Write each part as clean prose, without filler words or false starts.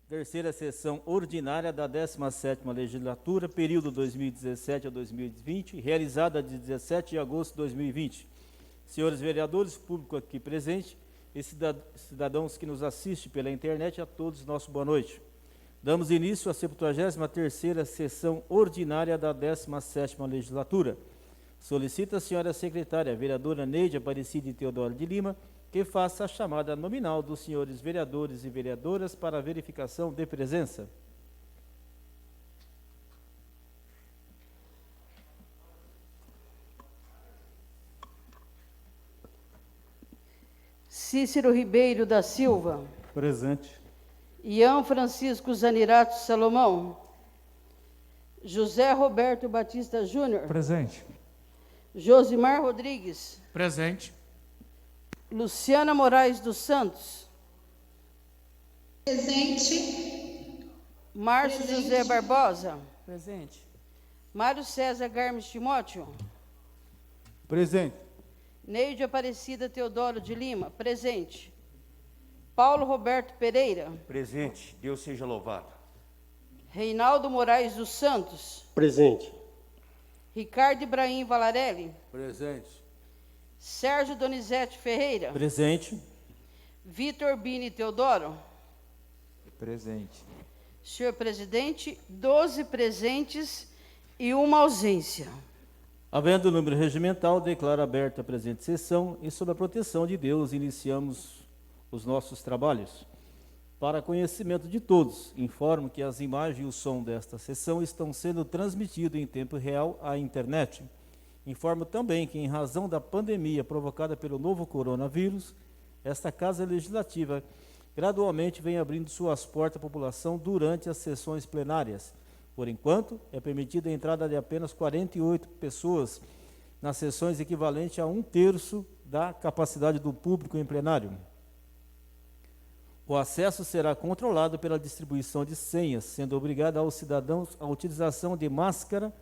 Terceira sessão ordinária da 17ª Legislatura, período 2017 a 2020, realizada de 17 de agosto de 2020. Senhores vereadores, público aqui presente e cidadãos que nos assistem pela internet, a todos nosso boa noite. Damos início à 73ª sessão ordinária da 17ª Legislatura. Solicita a senhora secretária, vereadora Neide Aparecida Teodoro de Lima, que faça a chamada nominal dos senhores vereadores e vereadoras para a verificação de presença. Cícero Ribeiro da Silva. Presente. Ian Francisco Zanirato Salomão. José Roberto Batista Júnior. Presente. Josimar Rodrigues. Presente. Luciana Moraes dos Santos. Presente. Márcio José Barbosa. Presente. Mário César Garmes Timóteo. Presente. Neide Aparecida Teodoro de Lima. Presente. Paulo Roberto Pereira. Presente. Deus seja louvado. Reinaldo Moraes dos Santos. Presente. Ricardo Ibrahim Valarelli. Presente. Sérgio Donizete Ferreira. Presente. Vitor Bini Teodoro. Presente. Senhor presidente, 12 presentes e uma ausência. Havendo o número regimental, declaro aberta a presente sessão e, sob a proteção de Deus, iniciamos os nossos trabalhos. Para conhecimento de todos, informo que as imagens e o som desta sessão estão sendo transmitidos em tempo real à internet. Informo também que, em razão da pandemia provocada pelo novo coronavírus, esta Casa Legislativa gradualmente vem abrindo suas portas à população durante as sessões plenárias. Por enquanto, é permitida a entrada de apenas 48 pessoas nas sessões, equivalente a 1/3 da capacidade do público em plenário. O acesso será controlado pela distribuição de senhas, sendo obrigado aos cidadãos a utilização de máscara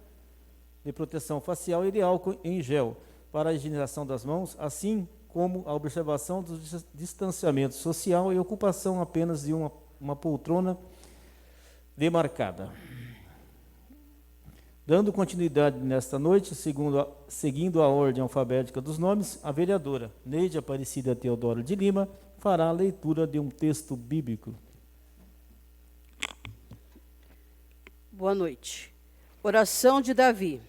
de proteção facial e de álcool em gel para a higienização das mãos, assim como a observação do distanciamento social e ocupação apenas de uma poltrona demarcada. Dando continuidade nesta noite, seguindo a ordem alfabética dos nomes, a vereadora Neide Aparecida Teodoro de Lima fará a leitura de um texto bíblico. Boa noite. Oração de Davi.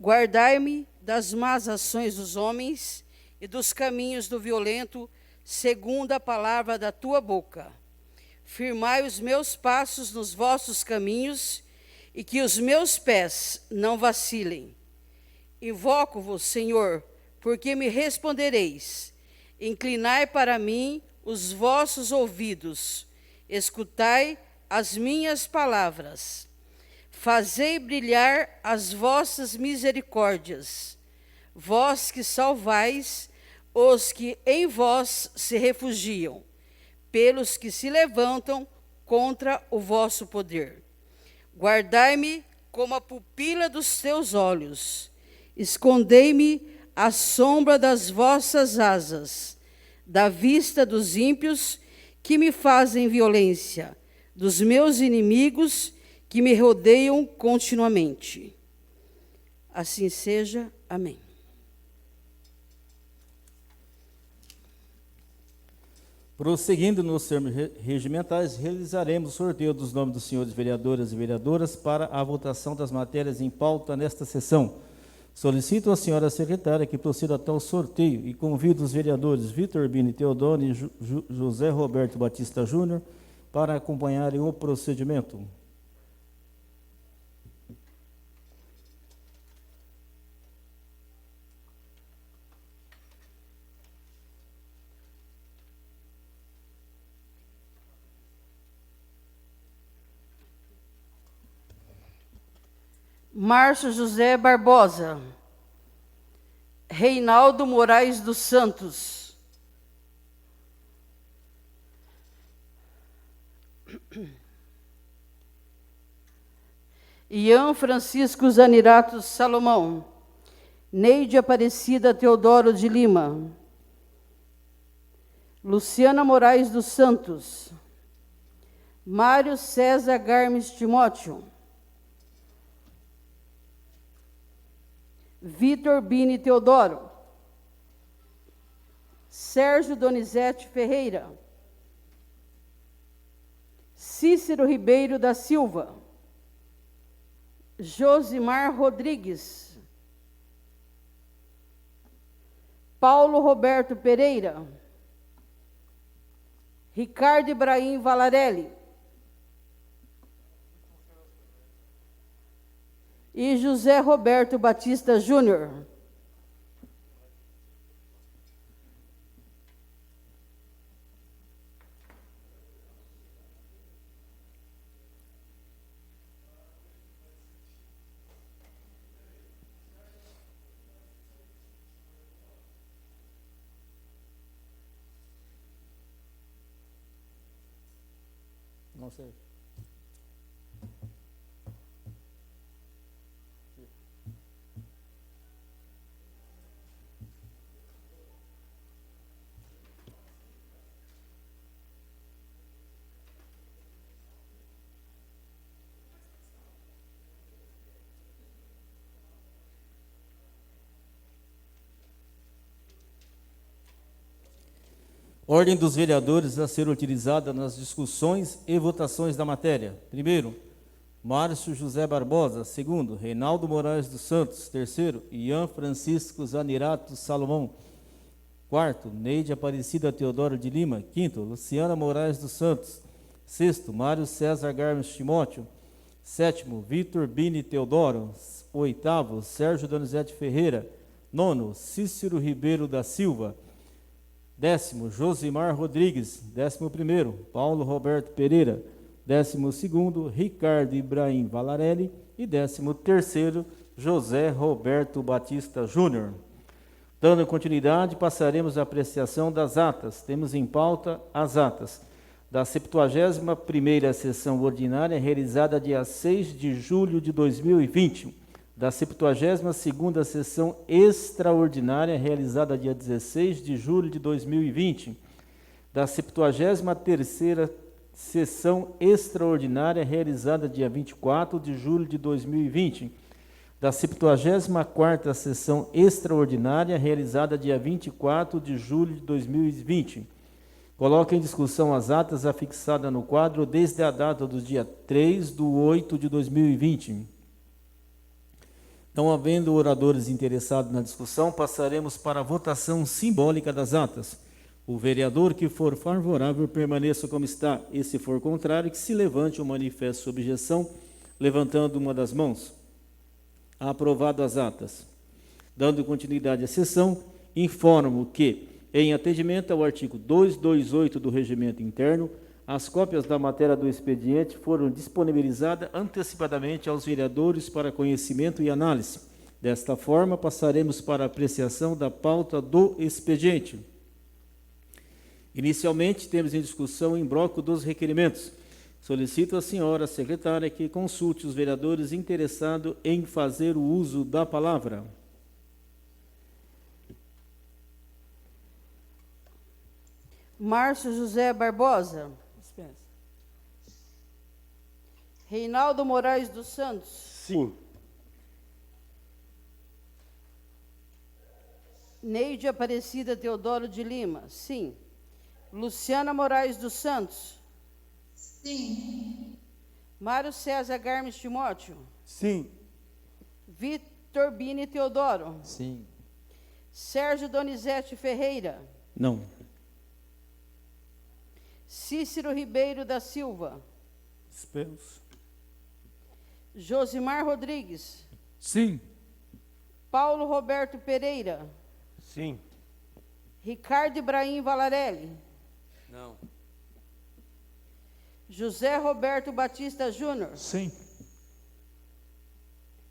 Guardai-me das más ações dos homens e dos caminhos do violento, segundo a palavra da tua boca. Firmai os meus passos nos vossos caminhos e que os meus pés não vacilem. Invoco-vos, Senhor, porque me respondereis. Inclinai para mim os vossos ouvidos. Escutai as minhas palavras. Fazei brilhar as vossas misericórdias, vós que salvais os que em vós se refugiam, pelos que se levantam contra o vosso poder. Guardai-me como a pupila dos teus olhos, escondei-me à sombra das vossas asas, da vista dos ímpios que me fazem violência, dos meus inimigos que me rodeiam continuamente. Assim seja. Amém. Prosseguindo nos termos regimentais, realizaremos o sorteio dos nomes dos senhores vereadores e vereadoras para a votação das matérias em pauta nesta sessão. Solicito à senhora secretária que proceda até o sorteio e convido os vereadores Vitor Bini Teodoro e José Roberto Batista Júnior para acompanharem o procedimento. Márcio José Barbosa. Reinaldo Moraes dos Santos. Ian Francisco Zanirato Salomão, Neide Aparecida Teodoro de Lima, Luciana Moraes dos Santos, Mário César Garmes Timóteo, Vitor Bini Teodoro, Sérgio Donizete Ferreira, Cícero Ribeiro da Silva, Josimar Rodrigues, Paulo Roberto Pereira, Ricardo Ibrahim Valarelli e José Roberto Batista Júnior. Não sei. Ordem dos vereadores a ser utilizada nas discussões e votações da matéria. Primeiro, Márcio José Barbosa. Segundo, Reinaldo Moraes dos Santos. Terceiro, Ian Francisco Zanirato Salomão. Quarto, Neide Aparecida Teodoro de Lima. Quinto, Luciana Moraes dos Santos. Sexto, Mário César Garmes Timóteo. Sétimo, Vitor Bini Teodoro. Oitavo, Sérgio Donizete Ferreira. Nono, Cícero Ribeiro da Silva. 10º, Josimar Rodrigues. 11º, Paulo Roberto Pereira. 12º, Ricardo Ibrahim Valarelli. E 13º, José Roberto Batista Júnior. Dando continuidade, passaremos à apreciação das atas. Temos em pauta as atas da 71ª sessão ordinária, realizada dia 6 de julho de 2020. Da 72ª sessão extraordinária, realizada dia 16 de julho de 2020, da 73ª sessão extraordinária, realizada dia 24 de julho de 2020, da 74ª sessão extraordinária, realizada dia 24 de julho de 2020. Coloque em discussão as atas afixadas no quadro desde a data do dia 3/8 de 2020. Não havendo oradores interessados na discussão, passaremos para a votação simbólica das atas. O vereador que for favorável permaneça como está, e se for contrário, que se levante ou manifeste sua objeção, levantando uma das mãos. Aprovado as atas. Dando continuidade à sessão, informo que, em atendimento ao artigo 228 do Regimento Interno, as cópias da matéria do expediente foram disponibilizadas antecipadamente aos vereadores para conhecimento e análise. Desta forma, passaremos para a apreciação da pauta do expediente. Inicialmente, temos em discussão em bloco dos requerimentos. Solicito à senhora secretária que consulte os vereadores interessados em fazer o uso da palavra. Márcio José Barbosa. Dispensa. Reinaldo Moraes dos Santos. Sim. Neide Aparecida Teodoro de Lima. Sim. Luciana Moraes dos Santos. Sim. Mário César Garmes Timóteo. Sim. Vitor Bini Teodoro. Sim. Sérgio Donizete Ferreira. Não. Cícero Ribeiro da Silva. Dispenso. Josimar Rodrigues. Sim. Paulo Roberto Pereira. Sim. Ricardo Ibrahim Valarelli. Não. José Roberto Batista Júnior. Sim.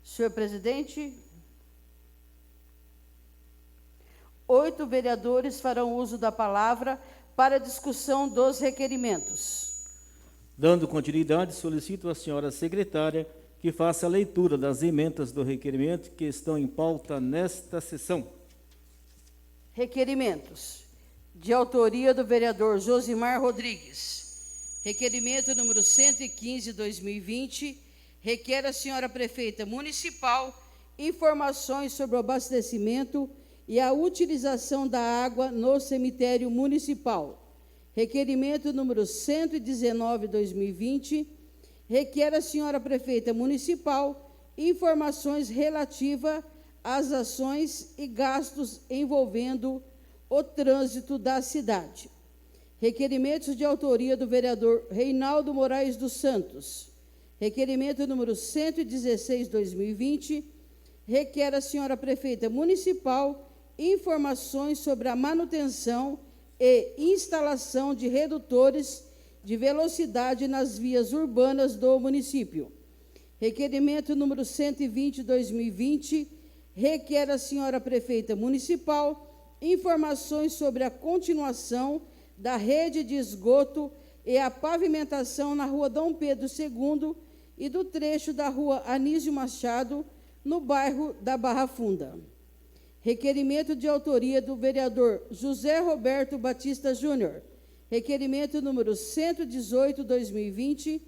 Senhor presidente, 8 vereadores farão uso da palavra para discussão dos requerimentos. Dando continuidade, solicito à senhora secretária que faça a leitura das emendas do requerimento que estão em pauta nesta sessão. Requerimentos. De autoria do vereador Josimar Rodrigues. Requerimento número 115/2020, requer a senhora prefeita municipal informações sobre o abastecimento e a utilização da água no cemitério municipal. Requerimento número 119/2020, requer a senhora prefeita municipal informações relativas às ações e gastos envolvendo o trânsito da cidade. Requerimentos de autoria do vereador Reinaldo Moraes dos Santos. Requerimento número 116/2020, requer a senhora prefeita municipal informações sobre a manutenção e instalação de redutores de velocidade nas vias urbanas do município. Requerimento número 120/2020, requer a senhora prefeita municipal informações sobre a continuação da rede de esgoto e a pavimentação na rua Dom Pedro II e do trecho da rua Anísio Machado, no bairro da Barra Funda. Requerimento de autoria do vereador José Roberto Batista Júnior. Requerimento número 118/2020,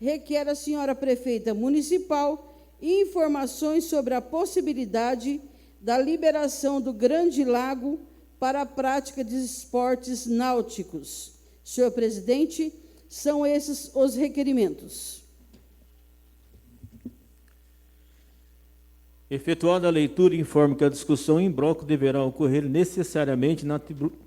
requer a senhora prefeita municipal informações sobre a possibilidade da liberação do Grande Lago para a prática de esportes náuticos. Senhor presidente, são esses os requerimentos. Efetuada a leitura, informo que a discussão em bloco deverá ocorrer necessariamente na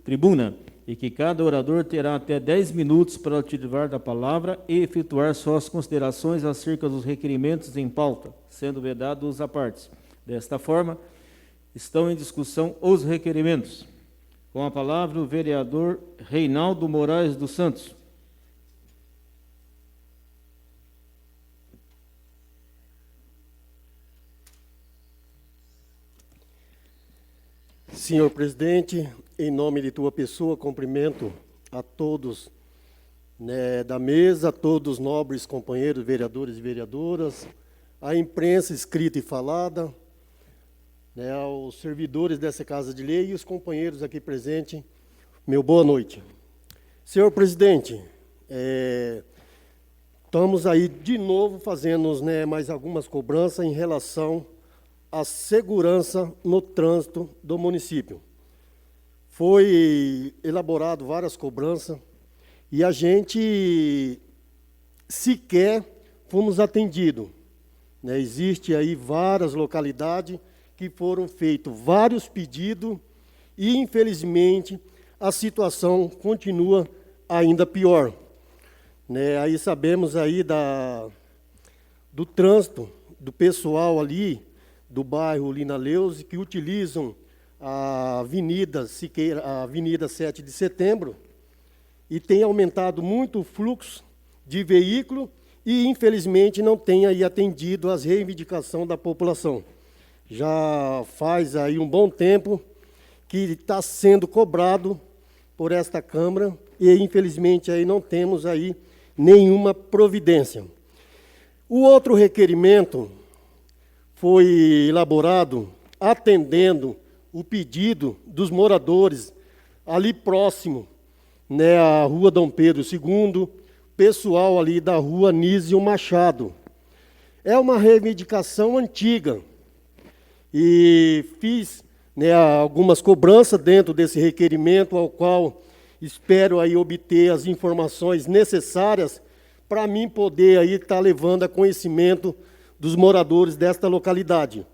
tribuna e que cada orador terá até 10 minutos para utilizar da palavra e efetuar suas considerações acerca dos requerimentos em pauta, sendo vedados à parte. Desta forma, estão em discussão os requerimentos. Com a palavra, o vereador Reinaldo Moraes dos Santos. Senhor presidente, em nome de tua pessoa, cumprimento a todos da mesa, a todos os nobres companheiros, vereadores e vereadoras, a imprensa escrita e falada, aos servidores dessa Casa de Lei e os companheiros aqui presentes, meu boa noite. Senhor presidente, estamos aí de novo fazendo mais algumas cobranças em relação à segurança no trânsito do município. Foi elaborado várias cobranças e a gente sequer fomos atendidos. Existe aí várias localidades que foram feitos vários pedidos e, infelizmente, a situação continua ainda pior. Aí sabemos aí do trânsito, do pessoal ali, do bairro Lina Leuze, que utilizam a Avenida Siqueira, a Avenida 7 de Setembro, e tem aumentado muito o fluxo de veículo e, infelizmente, não tem aí atendido às reivindicações da população. Já faz aí um bom tempo que está sendo cobrado por esta Câmara e, infelizmente, aí não temos aí nenhuma providência. O outro requerimento foi elaborado atendendo o pedido dos moradores ali próximo, à rua Dom Pedro II, pessoal ali da rua Anísio Machado. É uma reivindicação antiga e fiz algumas cobranças dentro desse requerimento, ao qual espero aí obter as informações necessárias para mim poder aí estar levando a conhecimento dos moradores desta localidade.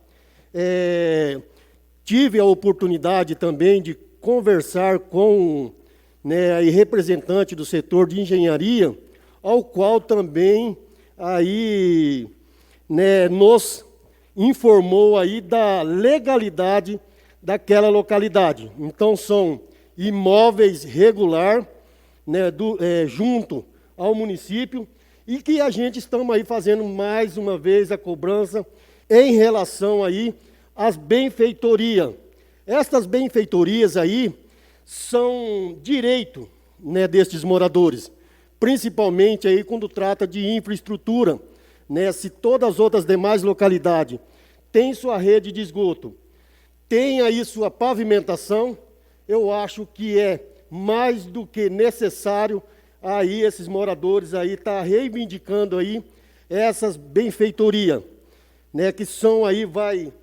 Tive a oportunidade também de conversar com a representante do setor de engenharia, ao qual também aí nos informou aí da legalidade daquela localidade. Então, são imóveis regular, junto ao município, e que a gente estamos aí fazendo mais uma vez a cobrança em relação aí às benfeitorias. Estas benfeitorias aí são direito destes moradores, principalmente aí quando trata de infraestrutura, né, se todas as outras demais localidades têm sua rede de esgoto, têm aí sua pavimentação, eu acho que é mais do que necessário aí esses moradores aí tá reivindicando aí essas benfeitorias, né, que são aí, vai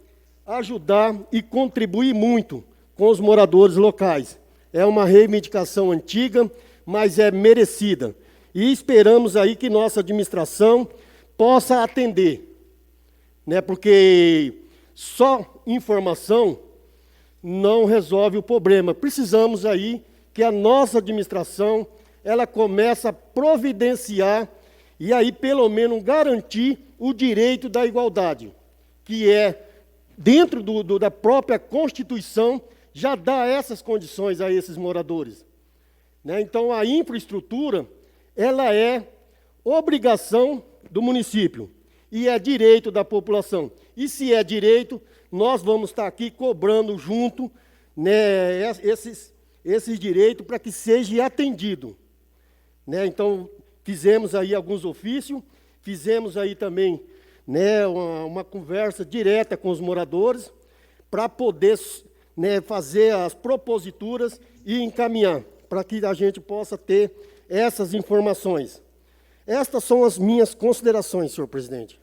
ajudar e contribuir muito com os moradores locais. É uma reivindicação antiga, mas é merecida. E esperamos aí que nossa administração possa atender, né, porque só informação não resolve o problema. Precisamos aí que a nossa administração ela comece a providenciar e aí pelo menos garantir o direito da igualdade, que é dentro da própria Constituição, já dá essas condições a esses moradores, né? Então, a infraestrutura, ela é obrigação do município e é direito da população. E se é direito, nós vamos estar aqui cobrando junto, né, esses direitos para que seja atendido, né? Então, fizemos aí alguns ofícios, fizemos aí também, né, uma conversa direta com os moradores para poder, né, fazer as proposituras e encaminhar para que a gente possa ter essas informações. Estas são as minhas considerações, senhor presidente.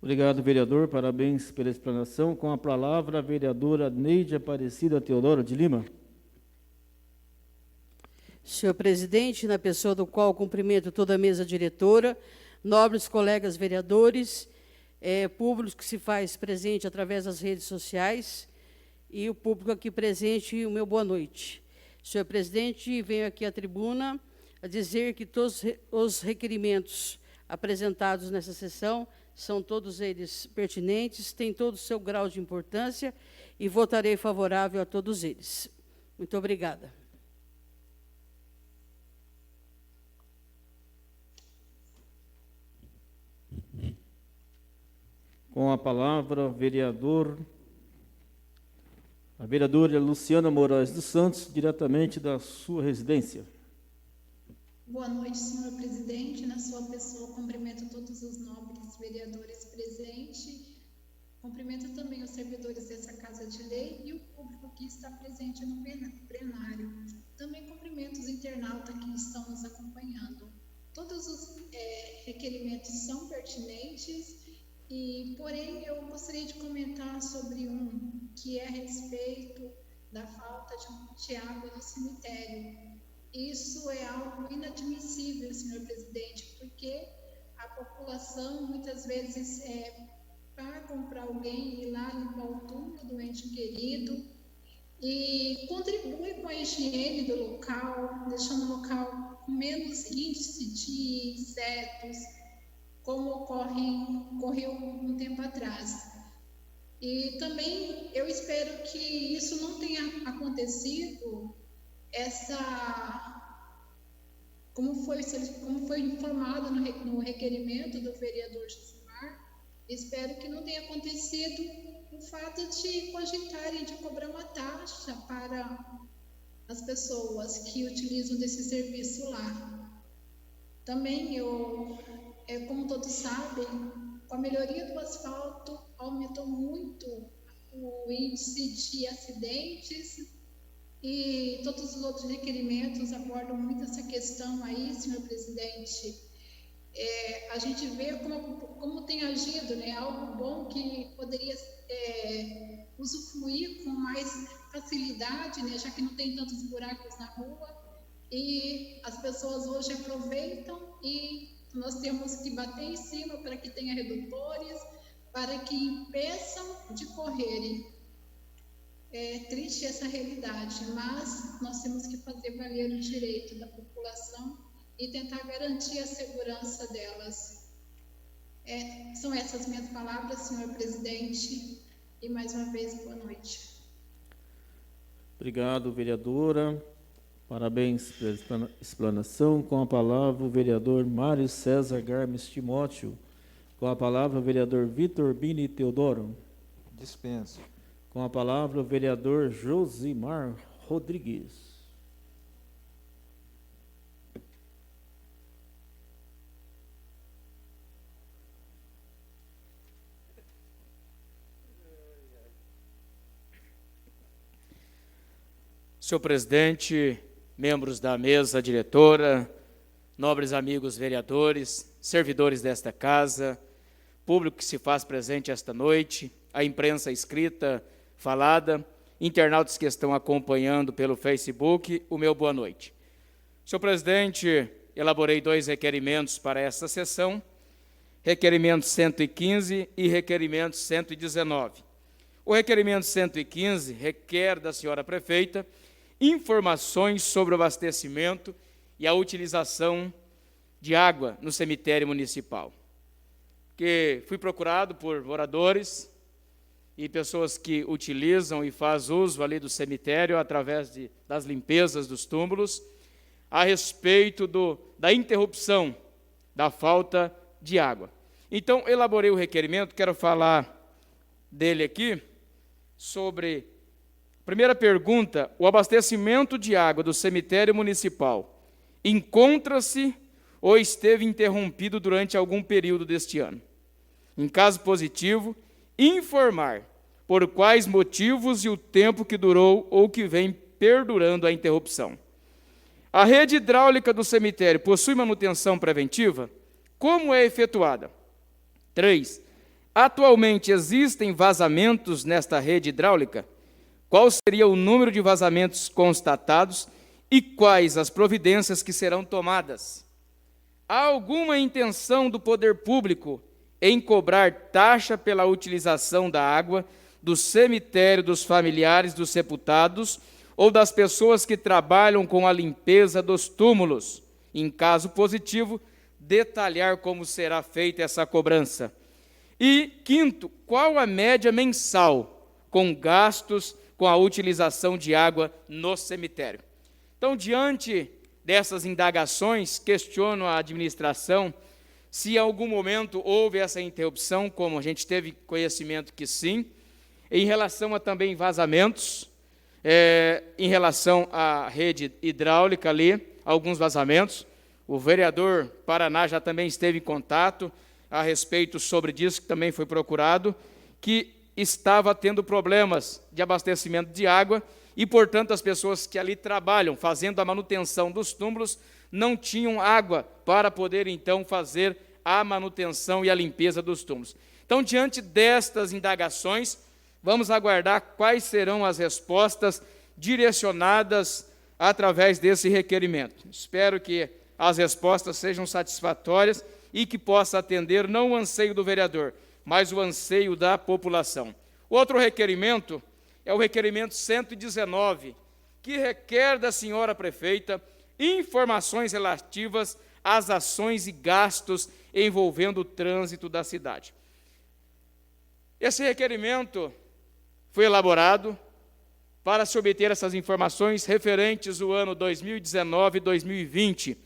Obrigado, vereador. Parabéns pela explanação. Com a palavra, a vereadora Neide Aparecida Teodoro de Lima. Senhor presidente, na pessoa do qual cumprimento toda a mesa diretora, nobres colegas vereadores, público que se faz presente através das redes sociais e o público aqui presente, o meu boa noite. Senhor presidente, venho aqui à tribuna a dizer que todos os requerimentos apresentados nessa sessão são todos eles pertinentes, têm todo o seu grau de importância e votarei favorável a todos eles. Muito obrigada. Com a palavra, a vereadora Luciana Moraes dos Santos, diretamente da sua residência. Boa noite, senhor presidente. Na sua pessoa, cumprimento todos os nobres vereadores presentes. Cumprimento também os servidores dessa Casa de Lei e o público que está presente no plenário. Também cumprimento os internautas que estão nos acompanhando. Todos os requerimentos são pertinentes, porém, eu gostaria de comentar sobre um que é a respeito da falta de água no cemitério. Isso é algo inadmissível, senhor presidente, porque a população muitas vezes pagam para alguém ir lá limpar o túmulo do ente querido e contribui com a higiene do local, deixando o local com menos índice de insetos, como ocorreu um tempo atrás. E também eu espero que isso não tenha acontecido, como foi informado no requerimento do vereador Josimar, espero que não tenha acontecido o fato de cogitarem de cobrar uma taxa para as pessoas que utilizam desse serviço lá. Também como todos sabem, com a melhoria do asfalto, aumentou muito o índice de acidentes e todos os outros requerimentos abordam muito essa questão aí, senhor presidente. A gente vê como tem agido, né? Algo bom que poderia usufruir com mais facilidade, né? Já que não tem tantos buracos na rua e as pessoas hoje aproveitam e nós temos que bater em cima para que tenha redutores, para que impeçam de correrem. É triste essa realidade, mas nós temos que fazer valer o direito da população e tentar garantir a segurança delas. São essas minhas palavras, senhor presidente, e mais uma vez, boa noite. Obrigado, vereadora. Parabéns pela explanação. Com a palavra, o vereador Mário César Garmes Timóteo, Com a palavra, o vereador Vitor Bini Teodoro. Dispenso. Com a palavra, o vereador Josimar Rodrigues. Senhor presidente, membros da mesa diretora, nobres amigos vereadores, servidores desta casa, público que se faz presente esta noite, a imprensa escrita, falada, internautas que estão acompanhando pelo Facebook, o meu boa noite. Senhor presidente, elaborei 2 requerimentos para esta sessão, requerimento 115 e requerimento 119. O requerimento 115 requer da senhora prefeita informações sobre o abastecimento e a utilização de água no cemitério municipal. Que fui procurado por moradores e pessoas que utilizam e fazem uso ali do cemitério através das limpezas dos túmulos, a respeito da interrupção da falta de água. Então, elaborei o requerimento, quero falar dele aqui, sobre... Primeira pergunta: o abastecimento de água do cemitério municipal encontra-se ou esteve interrompido durante algum período deste ano? Em caso positivo, informar por quais motivos e o tempo que durou ou que vem perdurando a interrupção. A rede hidráulica do cemitério possui manutenção preventiva? Como é efetuada? 3. Atualmente existem vazamentos nesta rede hidráulica? Qual seria o número de vazamentos constatados e quais as providências que serão tomadas? Há alguma intenção do poder público em cobrar taxa pela utilização da água do cemitério dos familiares dos sepultados ou das pessoas que trabalham com a limpeza dos túmulos? Em caso positivo, detalhar como será feita essa cobrança. E, quinto, qual a média mensal com gastos com a utilização de água no cemitério? Então, diante dessas indagações, questiono a administração se em algum momento houve essa interrupção, como a gente teve conhecimento que sim, em relação a também vazamentos, em relação à rede hidráulica ali, alguns vazamentos. O vereador Paraná já também esteve em contato a respeito sobre disso, que também foi procurado, que estava tendo problemas de abastecimento de água e, portanto, as pessoas que ali trabalham, fazendo a manutenção dos túmulos, não tinham água para poder, então, fazer a manutenção e a limpeza dos túmulos. Então, diante destas indagações, vamos aguardar quais serão as respostas direcionadas através desse requerimento. Espero que as respostas sejam satisfatórias e que possa atender não o anseio do vereador, mas o anseio da população. Outro requerimento é o requerimento 119, que requer da senhora prefeita informações relativas às ações e gastos envolvendo o trânsito da cidade. Esse requerimento foi elaborado para se obter essas informações referentes ao ano 2019 e 2020,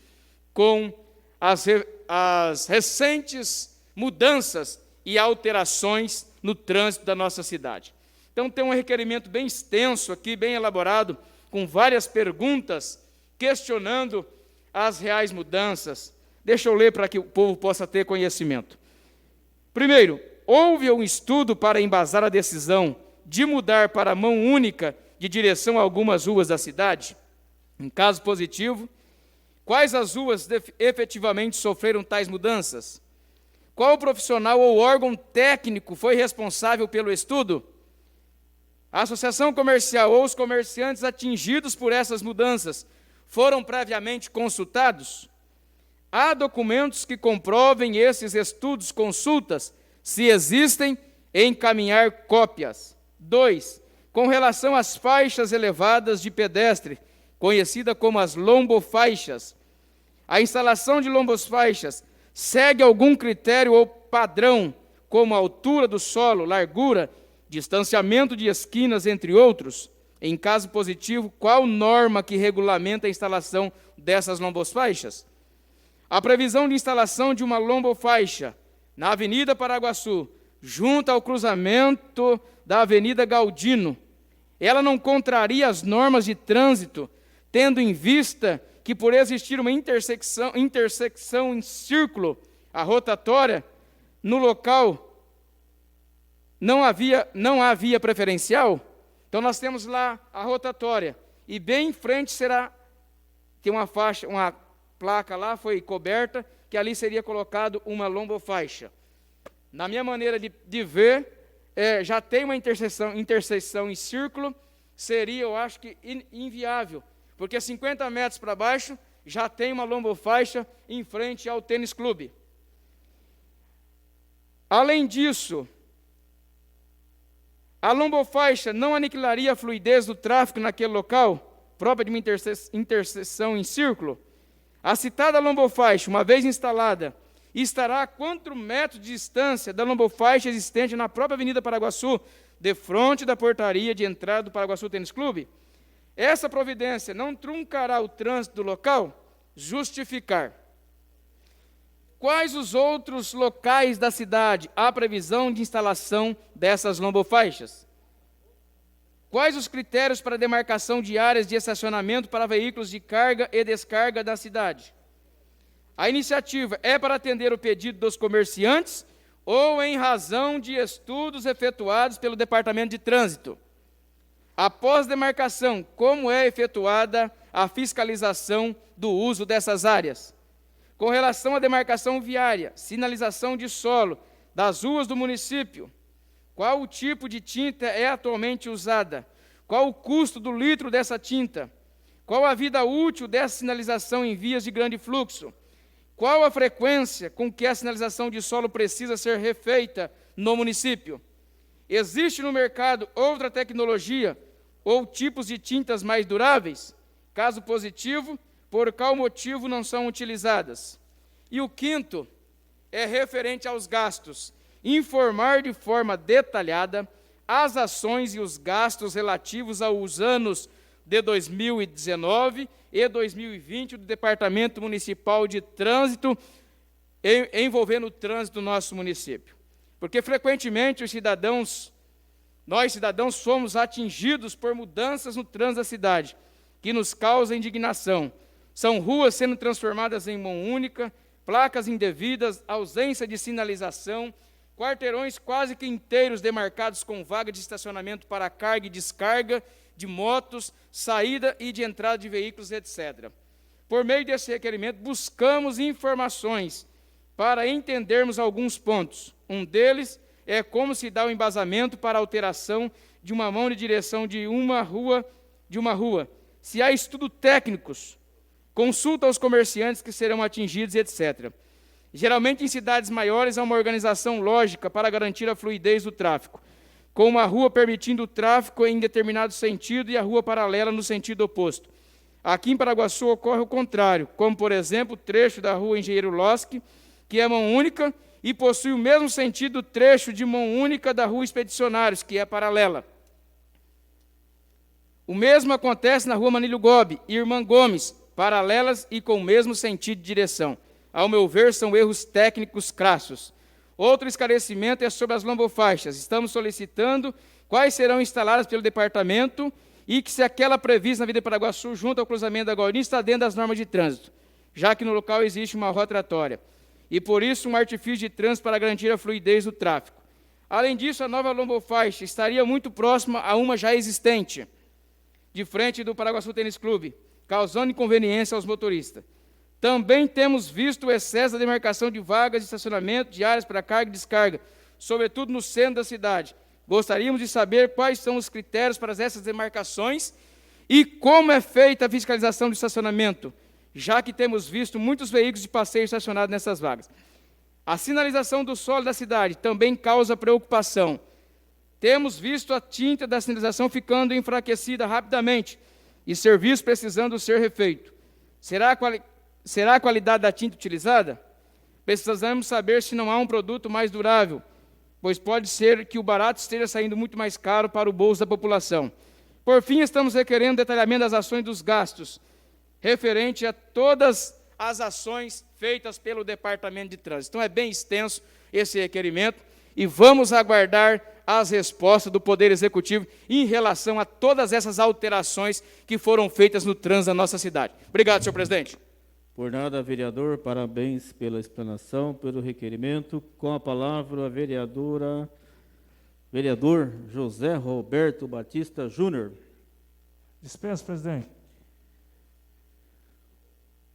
com as recentes mudanças e alterações no trânsito da nossa cidade. Então, tem um requerimento bem extenso aqui, bem elaborado, com várias perguntas, questionando as reais mudanças. Deixa eu ler para que o povo possa ter conhecimento. Primeiro, houve um estudo para embasar a decisão de mudar para a mão única de direção a algumas ruas da cidade? Em caso positivo, quais as ruas efetivamente sofreram tais mudanças? Qual profissional ou órgão técnico foi responsável pelo estudo? A associação comercial ou os comerciantes atingidos por essas mudanças foram previamente consultados? Há documentos que comprovem esses estudos, consultas, se existem, encaminhar cópias. 2. Com relação às faixas elevadas de pedestre, conhecida como as lombofaixas, a instalação de lombosfaixas segue algum critério ou padrão, como a altura do solo, largura, distanciamento de esquinas, entre outros? Em caso positivo, qual norma que regulamenta a instalação dessas lombosfaixas? A previsão de instalação de uma lombofaixa na Avenida Paraguaçu, junto ao cruzamento da Avenida Galdino, ela não contraria as normas de trânsito, tendo em vista que, por existir uma intersecção em círculo, a rotatória, no local não havia preferencial? Então nós temos lá a rotatória, e bem em frente tem uma faixa, uma placa lá, foi coberta, que ali seria colocado uma lombofaixa. Na minha maneira de ver, já tem uma interseção em círculo, seria, eu acho que, inviável, porque 50 metros para baixo já tem uma lombofaixa em frente ao tênis clube. Além disso, a lombofaixa não aniquilaria a fluidez do tráfego naquele local, própria de uma interseção em círculo? A citada lombofaixa, uma vez instalada, estará a quantos metros de distância da lombofaixa existente na própria Avenida Paraguaçu, de frente da portaria de entrada do Paraguaçu Tênis Clube? Essa providência não truncará o trânsito do local? Justificar. Quais os outros locais da cidade há previsão de instalação dessas lombofaixas? Quais os critérios para demarcação de áreas de estacionamento para veículos de carga e descarga da cidade? A iniciativa é para atender o pedido dos comerciantes ou em razão de estudos efetuados pelo Departamento de Trânsito? Após demarcação, como é efetuada a fiscalização do uso dessas áreas? Com relação à demarcação viária, sinalização de solo das ruas do município, qual o tipo de tinta é atualmente usada? Qual o custo do litro dessa tinta? Qual a vida útil dessa sinalização em vias de grande fluxo? Qual a frequência com que a sinalização de solo precisa ser refeita no município? Existe no mercado outra tecnologia ou tipos de tintas mais duráveis? Caso positivo, por qual motivo não são utilizadas? E o quinto é referente aos gastos. Informar de forma detalhada as ações e os gastos relativos aos anos de 2019 e 2020 do Departamento Municipal de Trânsito, envolvendo o trânsito do nosso município. Porque frequentemente nós cidadãos somos atingidos por mudanças no trânsito da cidade, que nos causam indignação. São ruas sendo transformadas em mão única, placas indevidas, ausência de sinalização, quarteirões quase que inteiros demarcados com vaga de estacionamento para carga e descarga de motos, saída e de entrada de veículos, etc. Por meio desse requerimento, buscamos informações para entendermos alguns pontos. Um deles é como se dá o embasamento para a alteração de uma mão de direção de uma rua, se há estudos técnicos, consulta aos comerciantes que serão atingidos, etc. Geralmente, em cidades maiores, há uma organização lógica para garantir a fluidez do tráfego, com uma rua permitindo o tráfego em determinado sentido e a rua paralela no sentido oposto. Aqui em Paraguaçu ocorre o contrário, como, por exemplo, o trecho da rua Engenheiro Losque, que é mão única, e possui o mesmo sentido do trecho de mão única da rua Expedicionários, que é paralela. O mesmo acontece na rua Manilho Gobi e Irmã Gomes, paralelas e com o mesmo sentido de direção. Ao meu ver, são erros técnicos crassos. Outro esclarecimento é sobre as lombofaixas. Estamos solicitando quais serão instaladas pelo departamento e que se aquela prevista na Avenida Paraguaçu, junto ao cruzamento da Gaurinha, está dentro das normas de trânsito, já que no local existe uma rotatória, e por isso um artifício de trânsito para garantir a fluidez do tráfego. Além disso, a nova lombofaixa estaria muito próxima a uma já existente, de frente do Paraguaçu Tênis Clube, causando inconveniência aos motoristas. Também temos visto o excesso da demarcação de vagas de estacionamento de áreas para carga e descarga, sobretudo no centro da cidade. Gostaríamos de saber quais são os critérios para essas demarcações e como é feita a fiscalização do estacionamento, já que temos visto muitos veículos de passeio estacionados nessas vagas. A sinalização do solo da cidade também causa preocupação. Temos visto a tinta da sinalização ficando enfraquecida rapidamente e serviço precisando ser refeito. Será a qualidade da tinta utilizada? Precisamos saber se não há um produto mais durável, pois pode ser que o barato esteja saindo muito mais caro para o bolso da população. Por fim, estamos requerendo detalhamento das ações dos gastos, referente a todas as ações feitas pelo Departamento de Trânsito. Então, é bem extenso esse requerimento e vamos aguardar as respostas do Poder Executivo em relação a todas essas alterações que foram feitas no trânsito da nossa cidade. Obrigado, senhor presidente. Por nada, vereador, parabéns pela explanação, pelo requerimento. Com a palavra, a vereador José Roberto Batista Júnior. Dispensa, presidente.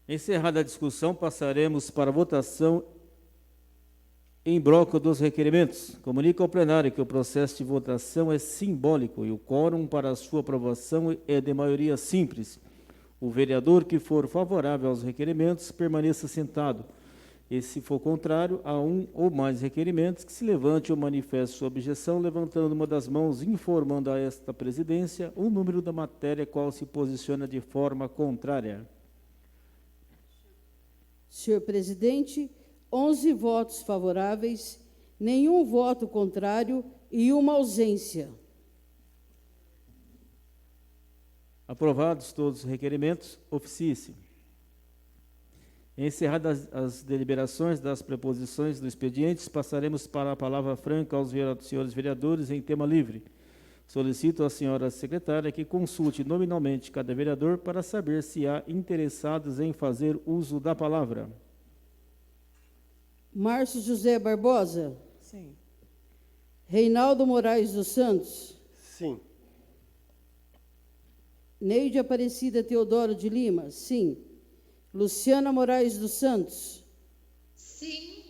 Encerrada a discussão, passaremos para a votação em bloco dos requerimentos. Comunico ao plenário que o processo de votação é simbólico e o quórum para a sua aprovação é de maioria simples. O vereador que for favorável aos requerimentos permaneça sentado. E, se for contrário a um ou mais requerimentos, que se levante ou manifeste sua objeção, levantando uma das mãos, informando a esta presidência o número da matéria qual se posiciona de forma contrária. Senhor presidente, 11 votos favoráveis, nenhum voto contrário e uma ausência. Aprovados todos os requerimentos, oficie-se. Encerradas as deliberações das preposições do expediente, passaremos para a palavra franca aos senhores vereadores em tema livre. Solicito à senhora secretária que consulte nominalmente cada vereador para saber se há interessados em fazer uso da palavra. Márcio José Barbosa. Sim. Reinaldo Moraes dos Santos. Sim. Neide Aparecida Teodoro de Lima. Sim. Luciana Moraes dos Santos. Sim.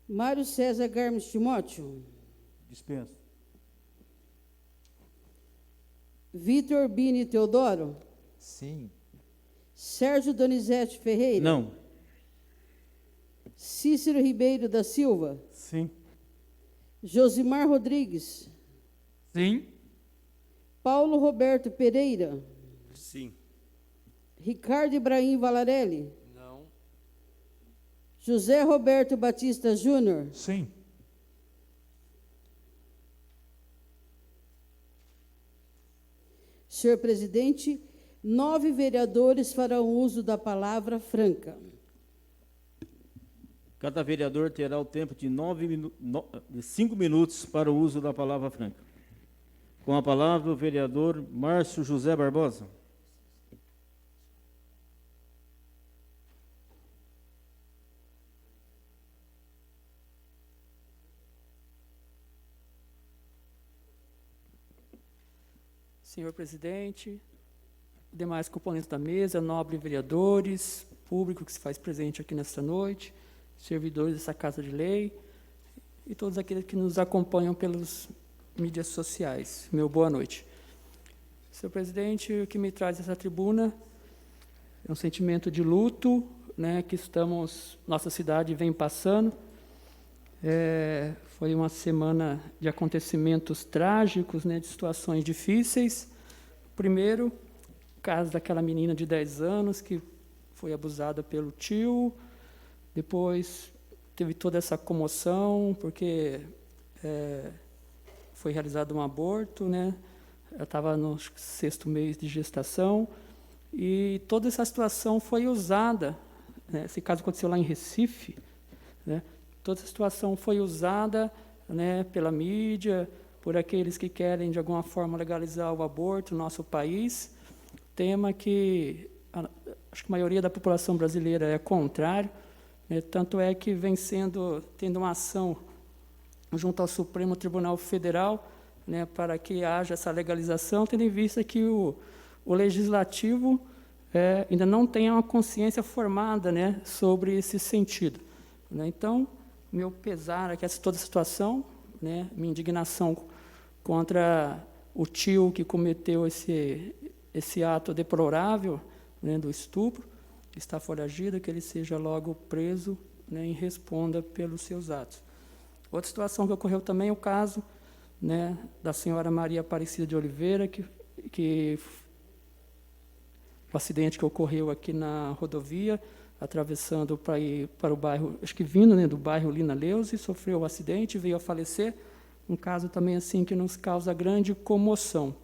Mário César Garmes Timóteo. Dispensa. Vitor Bini Teodoro. Sim. Sérgio Donizete Ferreira. Não. Cícero Ribeiro da Silva. Sim. Josimar Rodrigues. Sim. Paulo Roberto Pereira. Sim. Ricardo Ibrahim Valarelli. Não. José Roberto Batista Júnior. Sim. Senhor presidente, 9 vereadores farão uso da palavra franca. Cada vereador terá o tempo de 5 minutos para o uso da palavra franca. Com a palavra, o vereador Márcio José Barbosa. Senhor presidente, demais componentes da mesa, nobres vereadores, público que se faz presente aqui nesta noite, servidores dessa Casa de Lei e todos aqueles que nos acompanham pelas mídias sociais. Meu boa noite. Senhor presidente, o que me traz essa tribuna é um sentimento de luto, né, que nossa cidade vem passando. Foi uma semana de acontecimentos trágicos, né, de situações difíceis. Primeiro, o caso daquela menina de 10 anos que foi abusada pelo tio. Depois teve toda essa comoção, porque foi realizado um aborto, né? Ela estava no 6º mês de gestação, e toda essa situação foi usada, né? Esse caso aconteceu lá em Recife, né? Toda essa situação foi usada, né, pela mídia, por aqueles que querem, de alguma forma, legalizar o aborto no nosso país, tema que acho que a maioria da população brasileira é contrário. Tanto é que vem tendo uma ação junto ao Supremo Tribunal Federal, né, para que haja essa legalização, tendo em vista que o Legislativo ainda não tem uma consciência formada, né, sobre esse sentido. Né. Então, meu pesar aqui, toda a situação, né, minha indignação contra o tio que cometeu esse ato deplorável, né, do estupro, está foragido, que ele seja logo preso, né, e responda pelos seus atos. Outra situação que ocorreu também é o caso, né, da senhora Maria Aparecida de Oliveira, que o acidente que ocorreu aqui na rodovia, atravessando para ir para o bairro, acho que vindo, né, do bairro Lina Leuze, sofreu o acidente, veio a falecer, um caso também assim que nos causa grande comoção.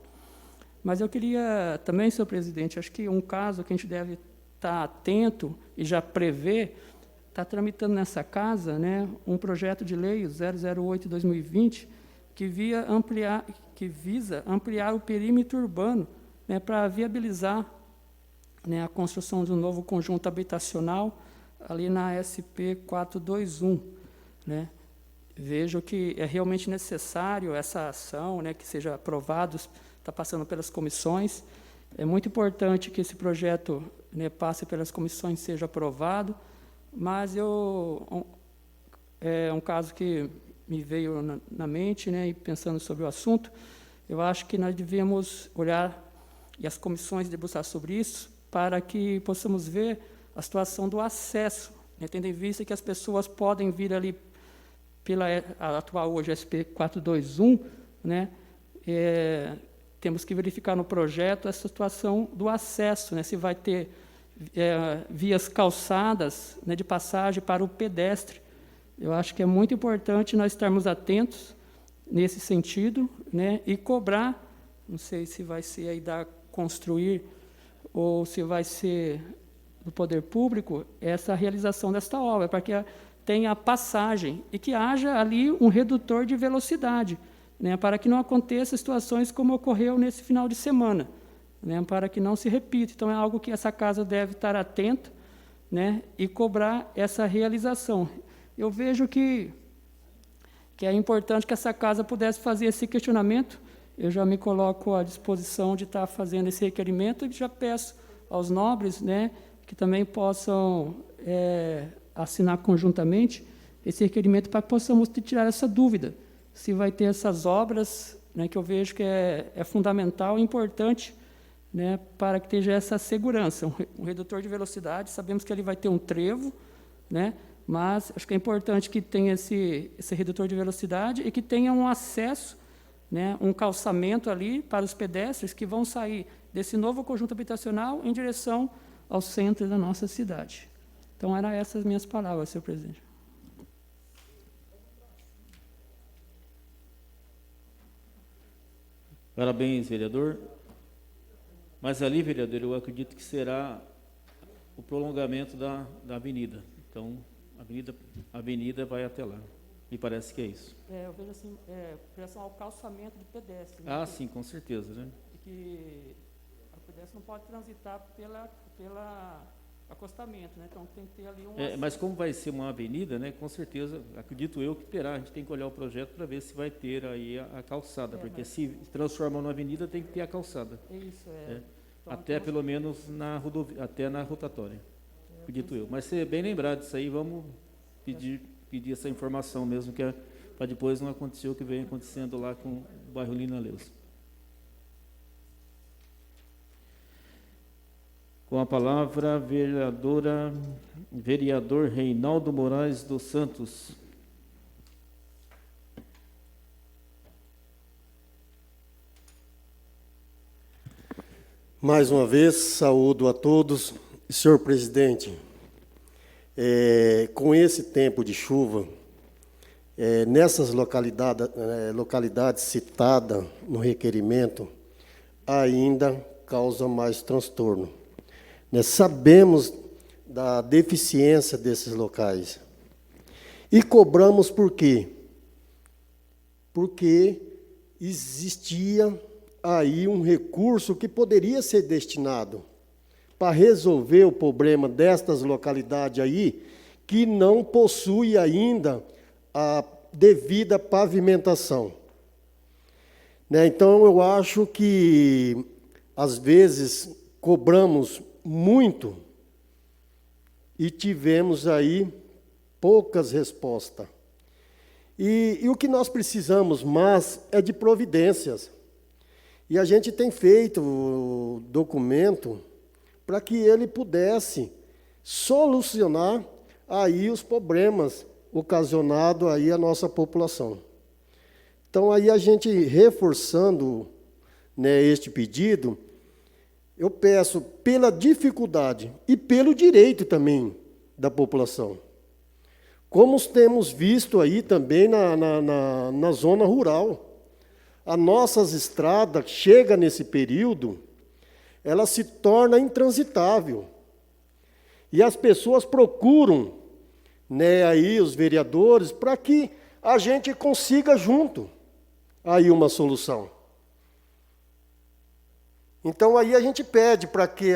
Mas eu queria também, senhor presidente, acho que um caso que a gente deve está atento e já prevê, está tramitando nessa casa, né, um projeto de lei 008/2020 que visa ampliar o perímetro urbano, né, para viabilizar, né, a construção de um novo conjunto habitacional ali na SP 421, né. Vejo que é realmente necessário essa ação, né, que seja aprovado, está passando pelas comissões. É muito importante que esse projeto, né, passe pelas comissões e seja aprovado, mas é um caso que me veio na mente, né, e pensando sobre o assunto, eu acho que nós devemos olhar, e as comissões debruçar sobre isso, para que possamos ver a situação do acesso, né, tendo em vista que as pessoas podem vir ali a atual hoje SP 421, né, temos que verificar no projeto essa situação do acesso, né, se vai ter vias calçadas, né, de passagem para o pedestre. Eu acho que é muito importante nós estarmos atentos nesse sentido, né, e cobrar, não sei se vai ser aí da construir ou se vai ser do poder público, essa realização desta obra, para que tenha a passagem e que haja ali um redutor de velocidade, né, para que não aconteça situações como ocorreu nesse final de semana, né, para que não se repita. Então, é algo que essa casa deve estar atenta, né, e cobrar essa realização. Eu vejo que é importante que essa casa pudesse fazer esse questionamento. Eu já me coloco à disposição de estar fazendo esse requerimento e já peço aos nobres, né, que também possam assinar conjuntamente esse requerimento para que possamos tirar essa dúvida, se vai ter essas obras, né, que eu vejo que é fundamental e importante, né, para que tenha essa segurança. Um redutor de velocidade, sabemos que ele vai ter um trevo, né, mas acho que é importante que tenha esse redutor de velocidade e que tenha um acesso, né, um calçamento ali para os pedestres que vão sair desse novo conjunto habitacional em direção ao centro da nossa cidade. Então, eram essas minhas palavras, senhor presidente. Parabéns, vereador. Mas ali, vereador, eu acredito que será o prolongamento da avenida. Então, a avenida vai até lá. Me parece que é isso. Eu vejo assim, em relação ao calçamento de pedestre. Ah, sim, com certeza, né? Que o pedestre não pode transitar pela acostamento, né? Então tem que ter ali um... mas como vai ser uma avenida, né? Com certeza, acredito eu que terá. A gente tem que olhar o projeto para ver se vai ter aí a calçada, porque se transforma numa avenida, tem que ter a calçada. Isso, Então, até pelo menos na rodovia, até na rotatória, acredito eu. Mas ser bem lembrado disso aí, vamos pedir essa informação mesmo, que para depois não acontecer o que vem acontecendo lá com o bairro Lina Leus. Com a palavra, vereador Reinaldo Moraes dos Santos. Mais uma vez, saúdo a todos. Senhor presidente, com esse tempo de chuva, nessas localidades citadas no requerimento, ainda causa mais transtorno. Sabemos da deficiência desses locais. E cobramos por quê? Porque existia aí um recurso que poderia ser destinado para resolver o problema destas localidades aí, que não possui ainda a devida pavimentação. Então, eu acho que, às vezes, cobramos muito e tivemos aí poucas respostas. E o que nós precisamos mais é de providências. E a gente tem feito o documento para que ele pudesse solucionar aí os problemas ocasionados aí à nossa população. Então, aí a gente reforçando, este pedido, eu peço pela dificuldade e pelo direito também da população. Como temos visto aí também na zona rural. As nossas estradas, chega nesse período, ela se torna intransitável. E as pessoas procuram, né, aí os vereadores, para que a gente consiga junto aí uma solução. Então aí a gente pede para que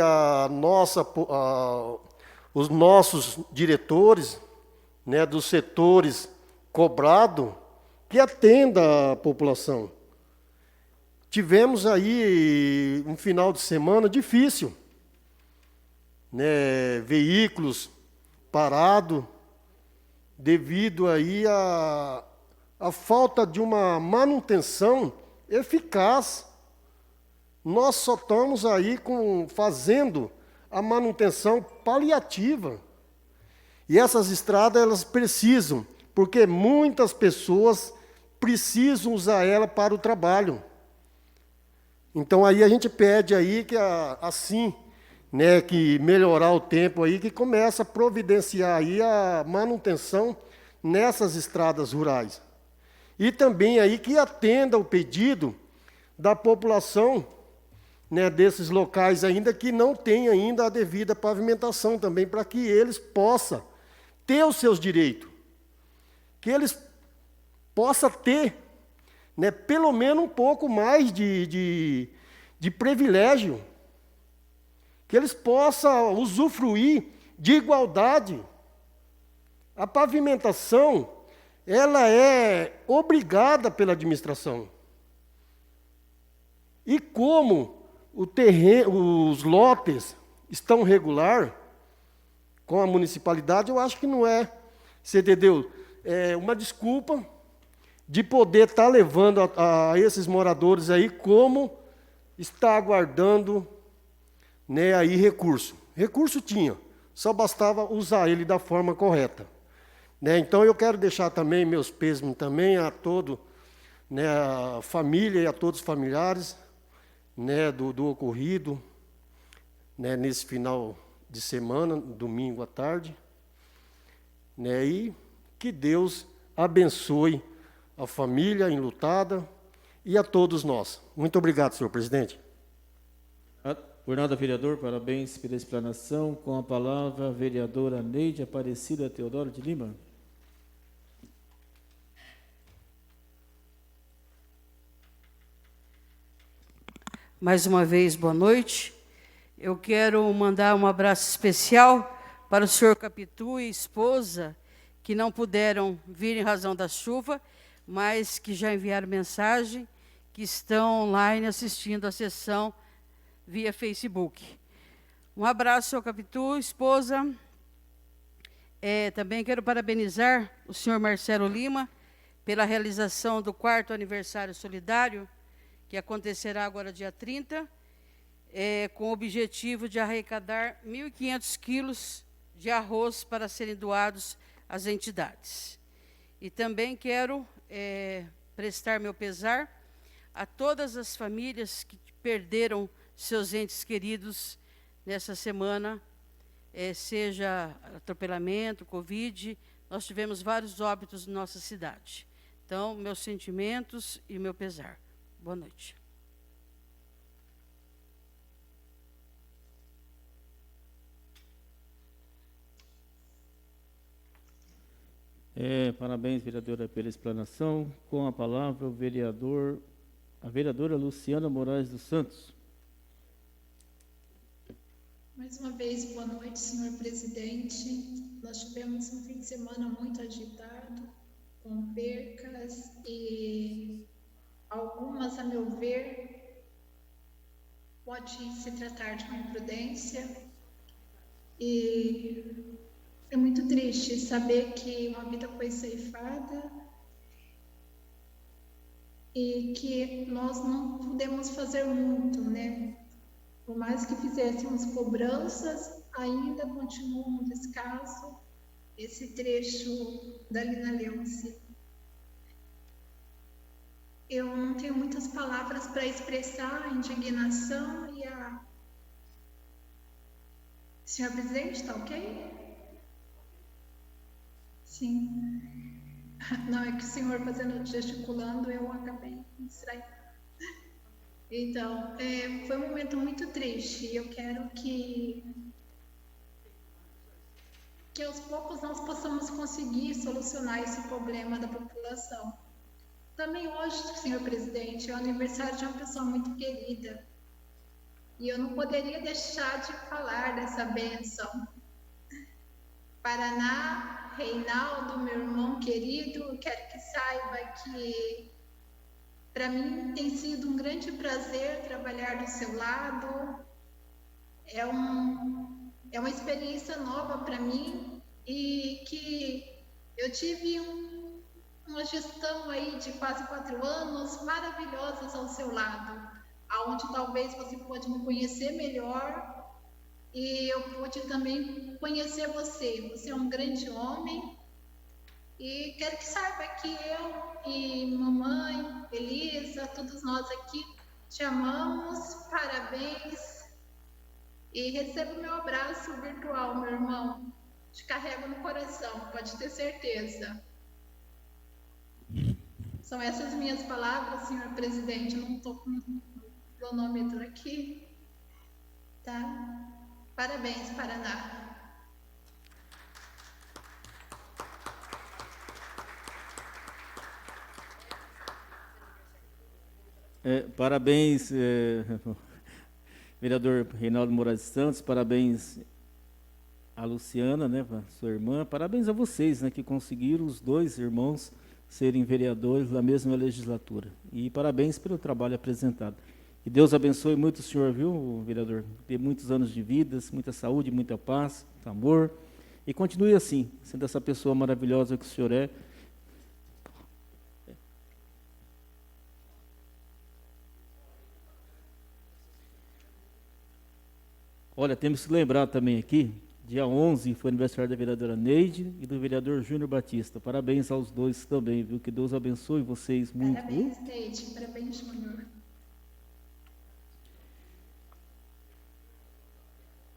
os nossos diretores, né, dos setores cobrado, que atenda a população. Tivemos aí um final de semana difícil, né, veículos parados, devido aí a falta de uma manutenção eficaz. Nós só estamos aí fazendo a manutenção paliativa. E essas estradas, elas precisam, porque muitas pessoas precisam usar ela para o trabalho. Então aí a gente pede aí que assim, né, que melhorar o tempo aí, que começa a providenciar aí a manutenção nessas estradas rurais. E também aí que atenda o pedido da população, né, desses locais ainda que não tem ainda a devida pavimentação também, para que eles possam ter os seus direitos, que eles possam ter, né, pelo menos um pouco mais de privilégio, que eles possam usufruir de igualdade. A pavimentação, ela é obrigada pela administração. E como os lotes estão regular com a municipalidade, eu acho que não é, você entendeu? É uma desculpa de poder estar levando a esses moradores aí como está aguardando, né, aí recurso. Recurso tinha, só bastava usar ele da forma correta. Né? Então eu quero deixar também meus pêsames também a todo, né, a família e a todos os familiares, né, do ocorrido, né, nesse final de semana, domingo à tarde, né, e que Deus abençoe a família enlutada e a todos nós. Muito obrigado, senhor presidente. Por nada, vereador, parabéns pela explanação. Com a palavra, a vereadora Neide Aparecida Teodoro de Lima. Mais uma vez, boa noite. Eu quero mandar um abraço especial para o senhor Capitu e esposa, que não puderam vir em razão da chuva, mas que já enviaram mensagem, que estão online assistindo a sessão via Facebook. Um abraço, senhor Capitu, esposa. Também quero parabenizar o senhor Marcelo Lima pela realização do 4º aniversário solidário, que acontecerá agora dia 30, com o objetivo de arrecadar 1.500 quilos de arroz para serem doados às entidades. E também quero prestar meu pesar a todas as famílias que perderam seus entes queridos nessa semana, seja atropelamento, Covid, nós tivemos vários óbitos em nossa cidade. Então, meus sentimentos e meu pesar. Boa noite. Parabéns, vereadora, pela explanação. Com a palavra, a vereadora Luciana Moraes dos Santos. Mais uma vez, boa noite, senhor presidente. Nós tivemos um fim de semana muito agitado, com percas e algumas, a meu ver, pode se tratar de uma imprudência. E é muito triste saber que uma vida foi ceifada e que nós não pudemos fazer muito, né? Por mais que fizéssemos cobranças, ainda continua muito escasso esse trecho da Lina Leonce. Eu não tenho muitas palavras para expressar a indignação e a... Senhor presidente, está ok? Sim. Não, é que o senhor gesticulando, eu acabei me distraindo. Então, foi um momento muito triste e eu quero que que aos poucos nós possamos conseguir solucionar esse problema da população. Também hoje, senhor presidente, é o aniversário de uma pessoa muito querida. E eu não poderia deixar de falar dessa bênção. Paraná, Reinaldo, meu irmão querido, eu quero que saiba que para mim tem sido um grande prazer trabalhar do seu lado. É uma experiência nova para mim e que eu tive uma gestão aí de quase 4 anos maravilhosas ao seu lado, aonde talvez você pode me conhecer melhor e eu pude também conhecer você. Você é um grande homem e quero que saiba que eu e mamãe, Elisa, todos nós aqui te amamos, parabéns e receba o meu abraço virtual, meu irmão. Te carrego no coração, pode ter certeza. São essas minhas palavras, senhor presidente. Eu não estou com o cronômetro aqui. Tá? Parabéns, Paraná. Parabéns, vereador Reinaldo Moraes Santos, parabéns a Luciana, né, sua irmã, parabéns a vocês, né, que conseguiram os 2 irmãos serem vereadores da mesma legislatura. E parabéns pelo trabalho apresentado. Que Deus abençoe muito o senhor, viu, vereador? Ter muitos anos de vida, muita saúde, muita paz, muito amor. E continue assim, sendo essa pessoa maravilhosa que o senhor é. Olha, temos que lembrar também aqui, dia 11 foi aniversário da vereadora Neide e do vereador Júnior Batista. Parabéns aos 2 também, viu? Que Deus abençoe vocês muito. Parabéns, Neide. Parabéns, Júnior.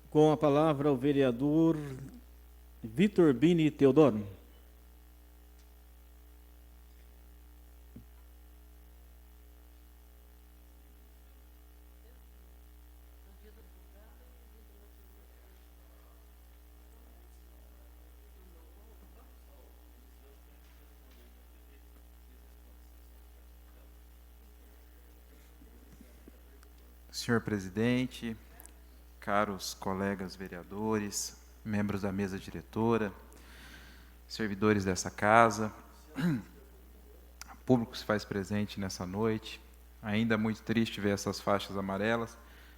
Com a palavra o vereador Vitor Bini Teodoro. Senhor presidente, caros colegas vereadores, membros da mesa diretora, servidores dessa casa, público que se faz presente nessa noite, ainda muito triste ver essas faixas amarelas,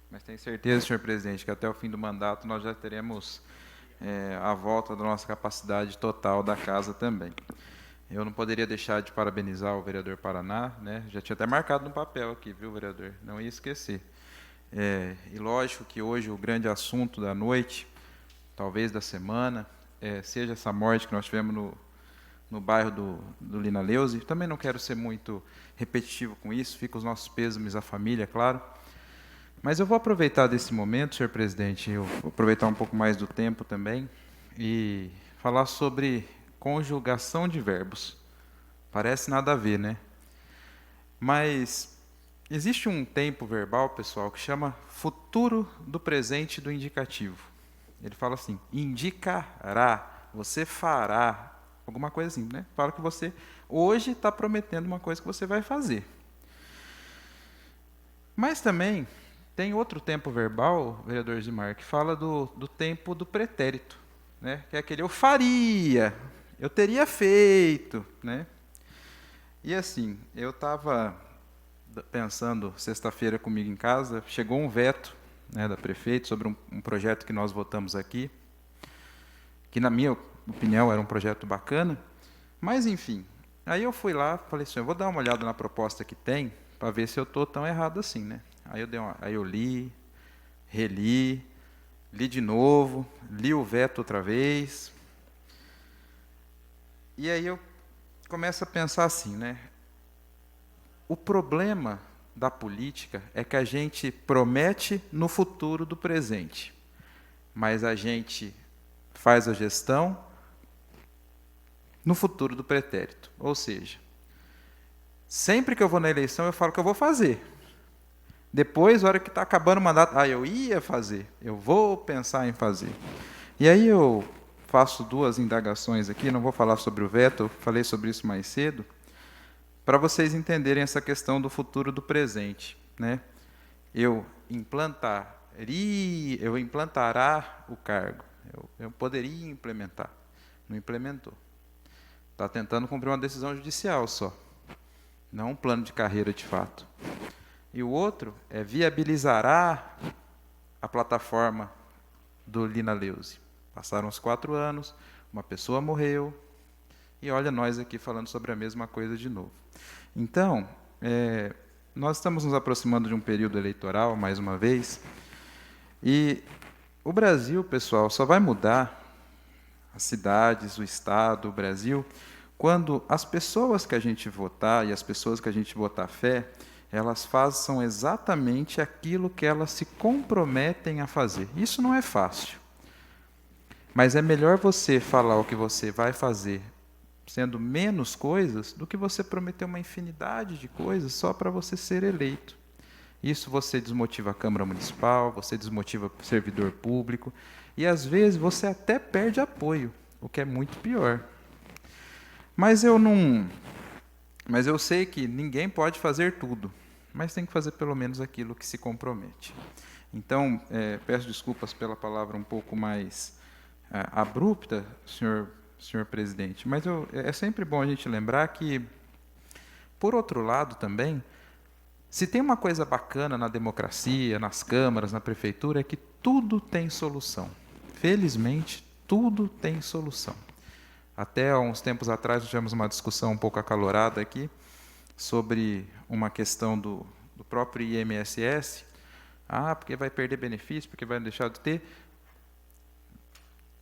mas tenho certeza, senhor presidente, que até o fim do mandato nós já teremos a volta da nossa capacidade total da casa também. Eu não poderia deixar de parabenizar o vereador Paraná, né? Já tinha até marcado no papel aqui, viu, vereador? Não ia esquecer. E lógico que hoje o grande assunto da noite, talvez da semana, seja essa morte que nós tivemos no bairro do Lina Leuze. Também não quero ser muito repetitivo com isso, fica os nossos pêsames à família, claro. Mas eu vou aproveitar desse momento, senhor presidente, eu vou aproveitar um pouco mais do tempo também, e falar sobre conjugação de verbos. Parece nada a ver, né? Mas existe um tempo verbal, pessoal, que chama futuro do presente do indicativo. Ele fala assim, indicará, você fará, alguma coisa assim, né? Fala que você hoje está prometendo uma coisa que você vai fazer. Mas também tem outro tempo verbal, vereador Zimar, que fala do tempo do pretérito, né? Que é aquele eu faria, eu teria feito, né? E assim, eu estava pensando, sexta-feira comigo em casa, chegou um veto, né, da prefeita sobre um projeto que nós votamos aqui, que na minha opinião era um projeto bacana, mas enfim, aí eu fui lá, falei assim, eu vou dar uma olhada na proposta que tem, para ver se eu estou tão errado assim, né? Aí eu li, reli, li de novo, li o veto outra vez, e aí eu começo a pensar assim, né? O problema da política é que a gente promete no futuro do presente, mas a gente faz a gestão no futuro do pretérito. Ou seja, sempre que eu vou na eleição, eu falo que eu vou fazer. Depois, na hora que está acabando o mandato, eu ia fazer, eu vou pensar em fazer. E aí eu faço duas indagações aqui, não vou falar sobre o veto, eu falei sobre isso mais cedo, para vocês entenderem essa questão do futuro do presente, né? Eu implantará o cargo, eu poderia implementar, não implementou. Está tentando cumprir uma decisão judicial só, não um plano de carreira de fato. E o outro é viabilizará a plataforma do Lina Leuze. Passaram os 4 anos, uma pessoa morreu, e olha nós aqui falando sobre a mesma coisa de novo. Então, nós estamos nos aproximando de um período eleitoral, mais uma vez, e o Brasil, pessoal, só vai mudar, as cidades, o Estado, o Brasil, quando as pessoas que a gente votar e as pessoas que a gente botar fé, elas façam exatamente aquilo que elas se comprometem a fazer. Isso não é fácil. Mas é melhor você falar o que você vai fazer, sendo menos coisas, do que você prometer uma infinidade de coisas só para você ser eleito. Isso você desmotiva a Câmara Municipal, você desmotiva o servidor público, e às vezes você até perde apoio, o que é muito pior. Mas eu sei que ninguém pode fazer tudo, mas tem que fazer pelo menos aquilo que se compromete. Então, peço desculpas pela palavra um pouco mais abrupta, senhor presidente, mas é sempre bom a gente lembrar que, por outro lado também, se tem uma coisa bacana na democracia, nas câmaras, na prefeitura, é que tudo tem solução. Felizmente, tudo tem solução. Até há uns tempos atrás, nós tivemos uma discussão um pouco acalorada aqui sobre uma questão do próprio INSS. Porque vai perder benefício, porque vai deixar de ter.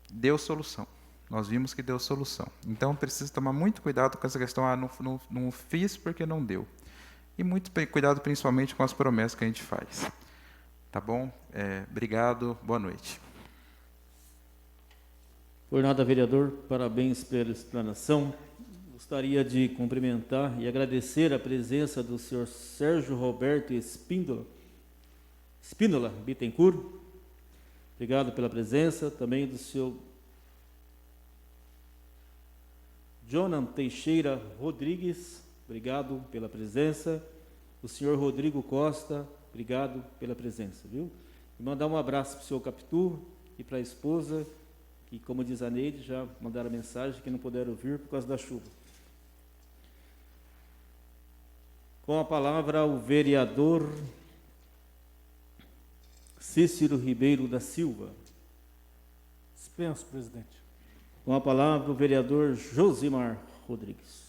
Deu solução. Nós vimos que deu solução. Então, precisa tomar muito cuidado com essa questão, não fiz porque não deu. E muito cuidado, principalmente, com as promessas que a gente faz. Tá bom? Obrigado, boa noite. Por nada, vereador, parabéns pela explanação. Gostaria de cumprimentar e agradecer a presença do senhor Sérgio Roberto Espíndola Bittencourt. Obrigado pela presença. Também do senhor Jonan Teixeira Rodrigues. Obrigado pela presença. O senhor Rodrigo Costa, obrigado pela presença, viu? E mandar um abraço para o senhor Capitu e para a esposa, que, como diz a Neide, já mandaram a mensagem que não puderam vir por causa da chuva. Com a palavra, o vereador Cícero Ribeiro da Silva. Dispenso, presidente. Com a palavra, o vereador Josimar Rodrigues.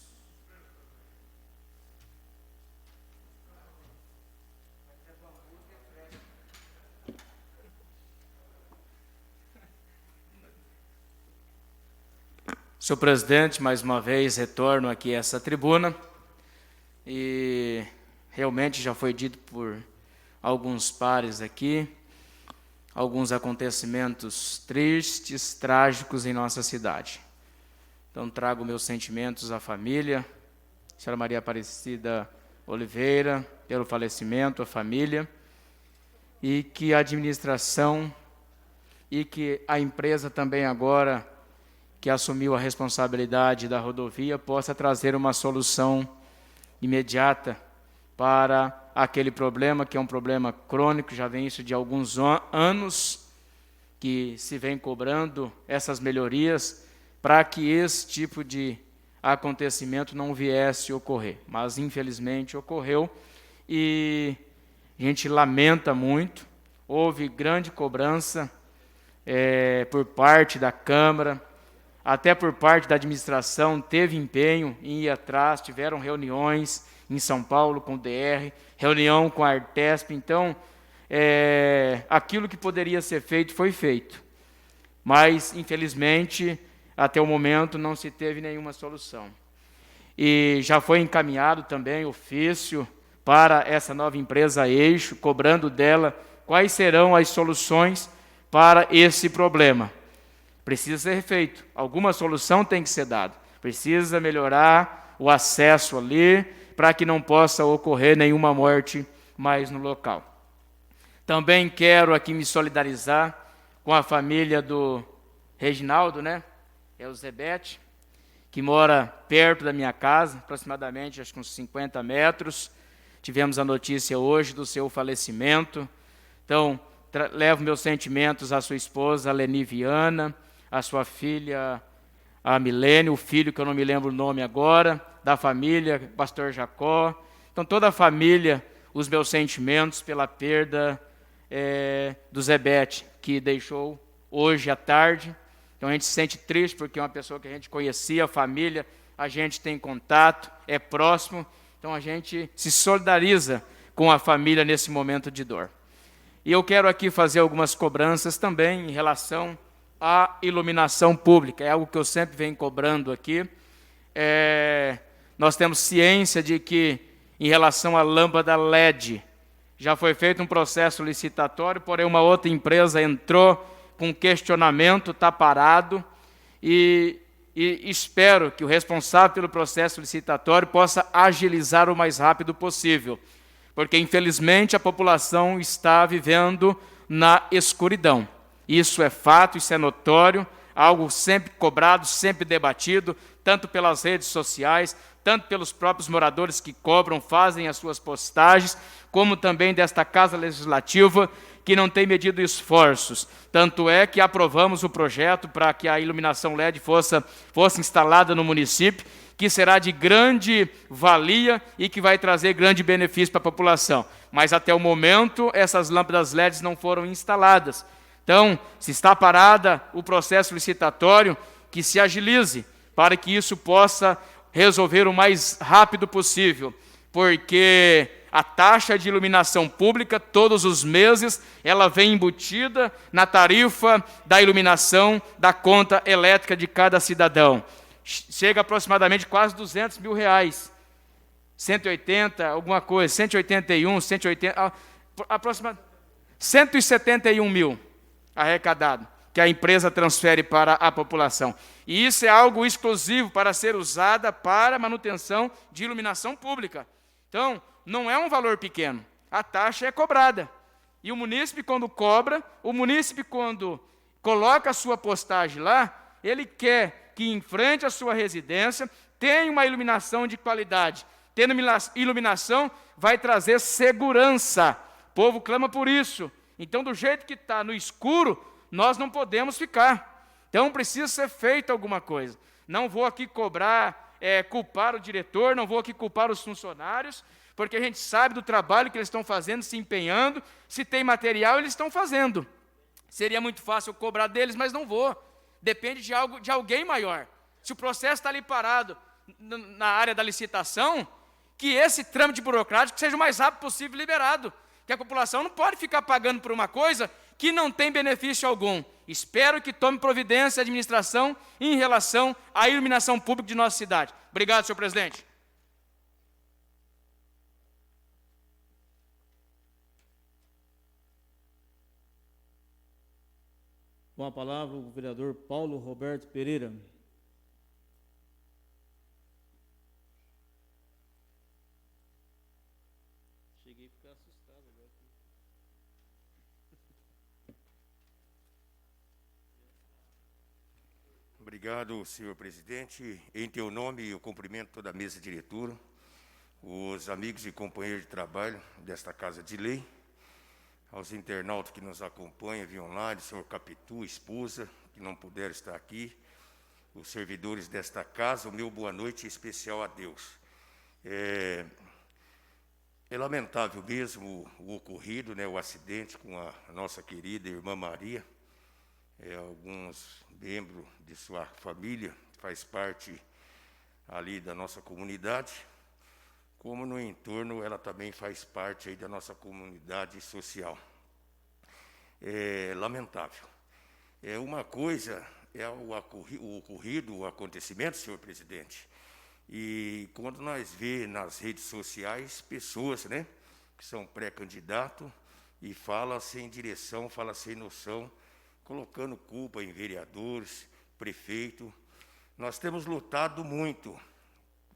Senhor presidente, mais uma vez retorno aqui a essa tribuna e realmente já foi dito por alguns pares aqui, alguns acontecimentos tristes, trágicos em nossa cidade. Então trago meus sentimentos à família, senhora Maria Aparecida Oliveira, pelo falecimento, a família, e que a administração e que a empresa também agora, que assumiu a responsabilidade da rodovia, possa trazer uma solução imediata para aquele problema, que é um problema crônico, já vem isso de alguns anos, que se vem cobrando essas melhorias para que esse tipo de acontecimento não viesse a ocorrer. Mas, infelizmente, ocorreu e a gente lamenta muito. Houve grande cobrança por parte da Câmara, até por parte da administração, teve empenho em ir atrás, tiveram reuniões em São Paulo com o DR, reunião com a Artesp. Então, aquilo que poderia ser feito foi feito. Mas, infelizmente, até o momento não se teve nenhuma solução. E já foi encaminhado também ofício para essa nova empresa Eixo, cobrando dela quais serão as soluções para esse problema. Precisa ser feito, alguma solução tem que ser dada, precisa melhorar o acesso ali, para que não possa ocorrer nenhuma morte mais no local. Também quero aqui me solidarizar com a família do Reginaldo, né? É o Zebete, que mora perto da minha casa, aproximadamente, acho que uns 50 metros. Tivemos a notícia hoje do seu falecimento. Então, levo meus sentimentos à sua esposa, a Leni Viana, à sua filha, a Milene, o filho, que eu não me lembro o nome agora, da família, pastor Jacó. Então, toda a família, os meus sentimentos pela perda do Zebete, que deixou hoje à tarde. Então, a gente se sente triste, porque é uma pessoa que a gente conhecia, a família, a gente tem contato, é próximo. Então, a gente se solidariza com a família nesse momento de dor. E eu quero aqui fazer algumas cobranças também em relação à iluminação pública. É algo que eu sempre venho cobrando aqui. Nós temos ciência de que, em relação à lâmpada LED, já foi feito um processo licitatório, porém uma outra empresa entrou com questionamento, está parado, e espero que o responsável pelo processo licitatório possa agilizar o mais rápido possível, porque, infelizmente, a população está vivendo na escuridão. Isso é fato, isso é notório, algo sempre cobrado, sempre debatido, tanto pelas redes sociais, tanto pelos próprios moradores que cobram, fazem as suas postagens, como também desta Casa Legislativa, que não tem medido esforços. Tanto é que aprovamos o projeto para que a iluminação LED fosse instalada no município, que será de grande valia e que vai trazer grande benefício para a população. Mas, até o momento, essas lâmpadas LEDs não foram instaladas. Então, se está parada o processo licitatório, que se agilize, para que isso possa resolver o mais rápido possível, porque a taxa de iluminação pública, todos os meses, ela vem embutida na tarifa da iluminação da conta elétrica de cada cidadão. Chega aproximadamente quase R$200 mil. 180, alguma coisa, 181, 180, aproximadamente 171 mil arrecadado, que a empresa transfere para a população. E isso é algo exclusivo para ser usada para manutenção de iluminação pública. Então, não é um valor pequeno. A taxa é cobrada. E o munícipe, quando cobra, o munícipe, quando coloca a sua postagem lá, ele quer que, em frente à sua residência, tenha uma iluminação de qualidade. Tendo iluminação, vai trazer segurança. O povo clama por isso. Então, do jeito que está no escuro, nós não podemos ficar. Então, precisa ser feita alguma coisa. Não vou aqui culpar o diretor, não vou aqui culpar os funcionários, porque a gente sabe do trabalho que eles estão fazendo, se empenhando. Se tem material, eles estão fazendo. Seria muito fácil eu cobrar deles, mas não vou. Depende de alguém maior. Se o processo está ali parado na área da licitação, que esse trâmite burocrático seja o mais rápido possível liberado. Que a população não pode ficar pagando por uma coisa que não tem benefício algum. Espero que tome providência a administração em relação à iluminação pública de nossa cidade. Obrigado, senhor presidente. Com a palavra, o vereador Paulo Roberto Pereira. Cheguei a ficar assustado agora. Obrigado, senhor presidente. Em teu nome, eu cumprimento toda a mesa diretora, os amigos e companheiros de trabalho desta Casa de Lei, aos internautas que nos acompanham via online, senhor Capitu, esposa, que não puderam estar aqui, os servidores desta casa, o meu boa noite especial a Deus. É lamentável mesmo o ocorrido, né, o acidente com a nossa querida irmã Maria. Alguns membros de sua família faz parte ali da nossa comunidade, como no entorno ela também faz parte aí da nossa comunidade social. É lamentável. Uma coisa é o ocorrido, o acontecimento, senhor presidente, e quando nós vemos nas redes sociais pessoas, né, que são pré-candidatos e falam sem direção, falam sem noção, colocando culpa em vereadores, prefeito. Nós temos lutado muito,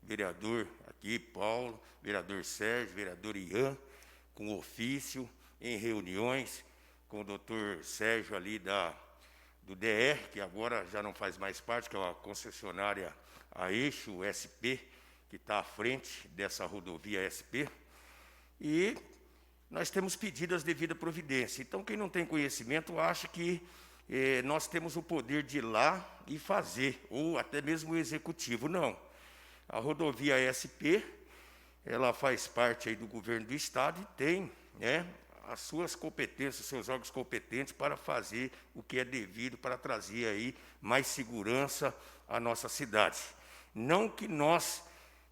vereador aqui, Paulo, vereador Sérgio, vereador Ian, com ofício, em reuniões, com o doutor Sérgio ali da do DR, que agora já não faz mais parte, que é uma concessionária a eixo SP, que está à frente dessa rodovia SP, e nós temos pedido as devidas providências. Então, quem não tem conhecimento acha que nós temos o poder de ir lá e fazer, ou até mesmo o executivo. Não. A rodovia SP, ela faz parte aí do governo do Estado e tem, né, as suas competências, os seus órgãos competentes para fazer o que é devido para trazer aí mais segurança à nossa cidade. Não que nós,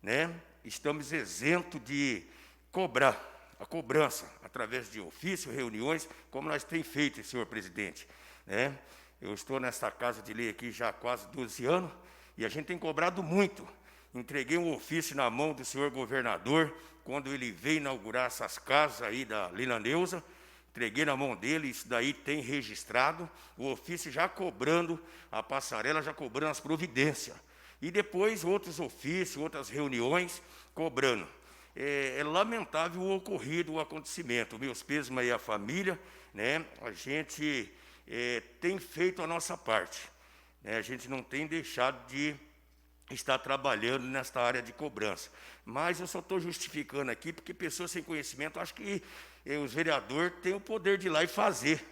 né, estamos isentos de cobrar a cobrança através de ofício, reuniões, como nós temos feito, senhor presidente, né? Eu estou nesta casa de lei aqui já há quase 12 anos e a gente tem cobrado muito. Entreguei um ofício na mão do senhor governador quando ele veio inaugurar essas casas aí da Lila Neuza. Entreguei na mão dele, isso daí tem registrado, o ofício já cobrando a passarela, já cobrando as providências. E depois outros ofícios, outras reuniões cobrando. É lamentável o ocorrido, o acontecimento. Meus pesos aí à família, né? A gente tem feito a nossa parte, né? A gente não tem deixado de estar trabalhando nesta área de cobrança. Mas eu só estou justificando aqui porque pessoas sem conhecimento acham que os vereadores têm o poder de ir lá e fazer,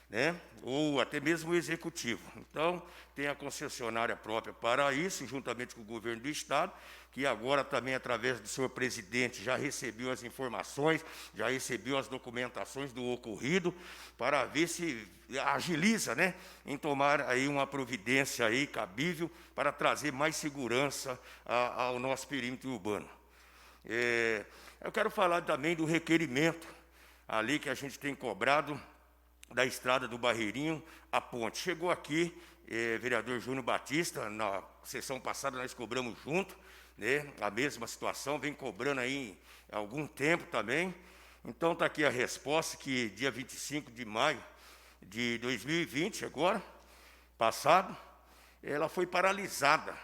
né? Ou até mesmo o executivo. Então, tem a concessionária própria para isso, juntamente com o governo do Estado, que agora também, através do senhor presidente, já recebeu as informações, já recebeu as documentações do ocorrido, para ver se agiliza, né, em tomar aí uma providência aí cabível para trazer mais segurança ao nosso perímetro urbano. Eu quero falar também do requerimento ali que a gente tem cobrado da estrada do Barreirinho à ponte. Chegou aqui, vereador Júnior Batista, na sessão passada nós cobramos junto, né, a mesma situação, vem cobrando aí há algum tempo também. Então está aqui a resposta, que dia 25 de maio de 2020, agora, passado, ela foi paralisada.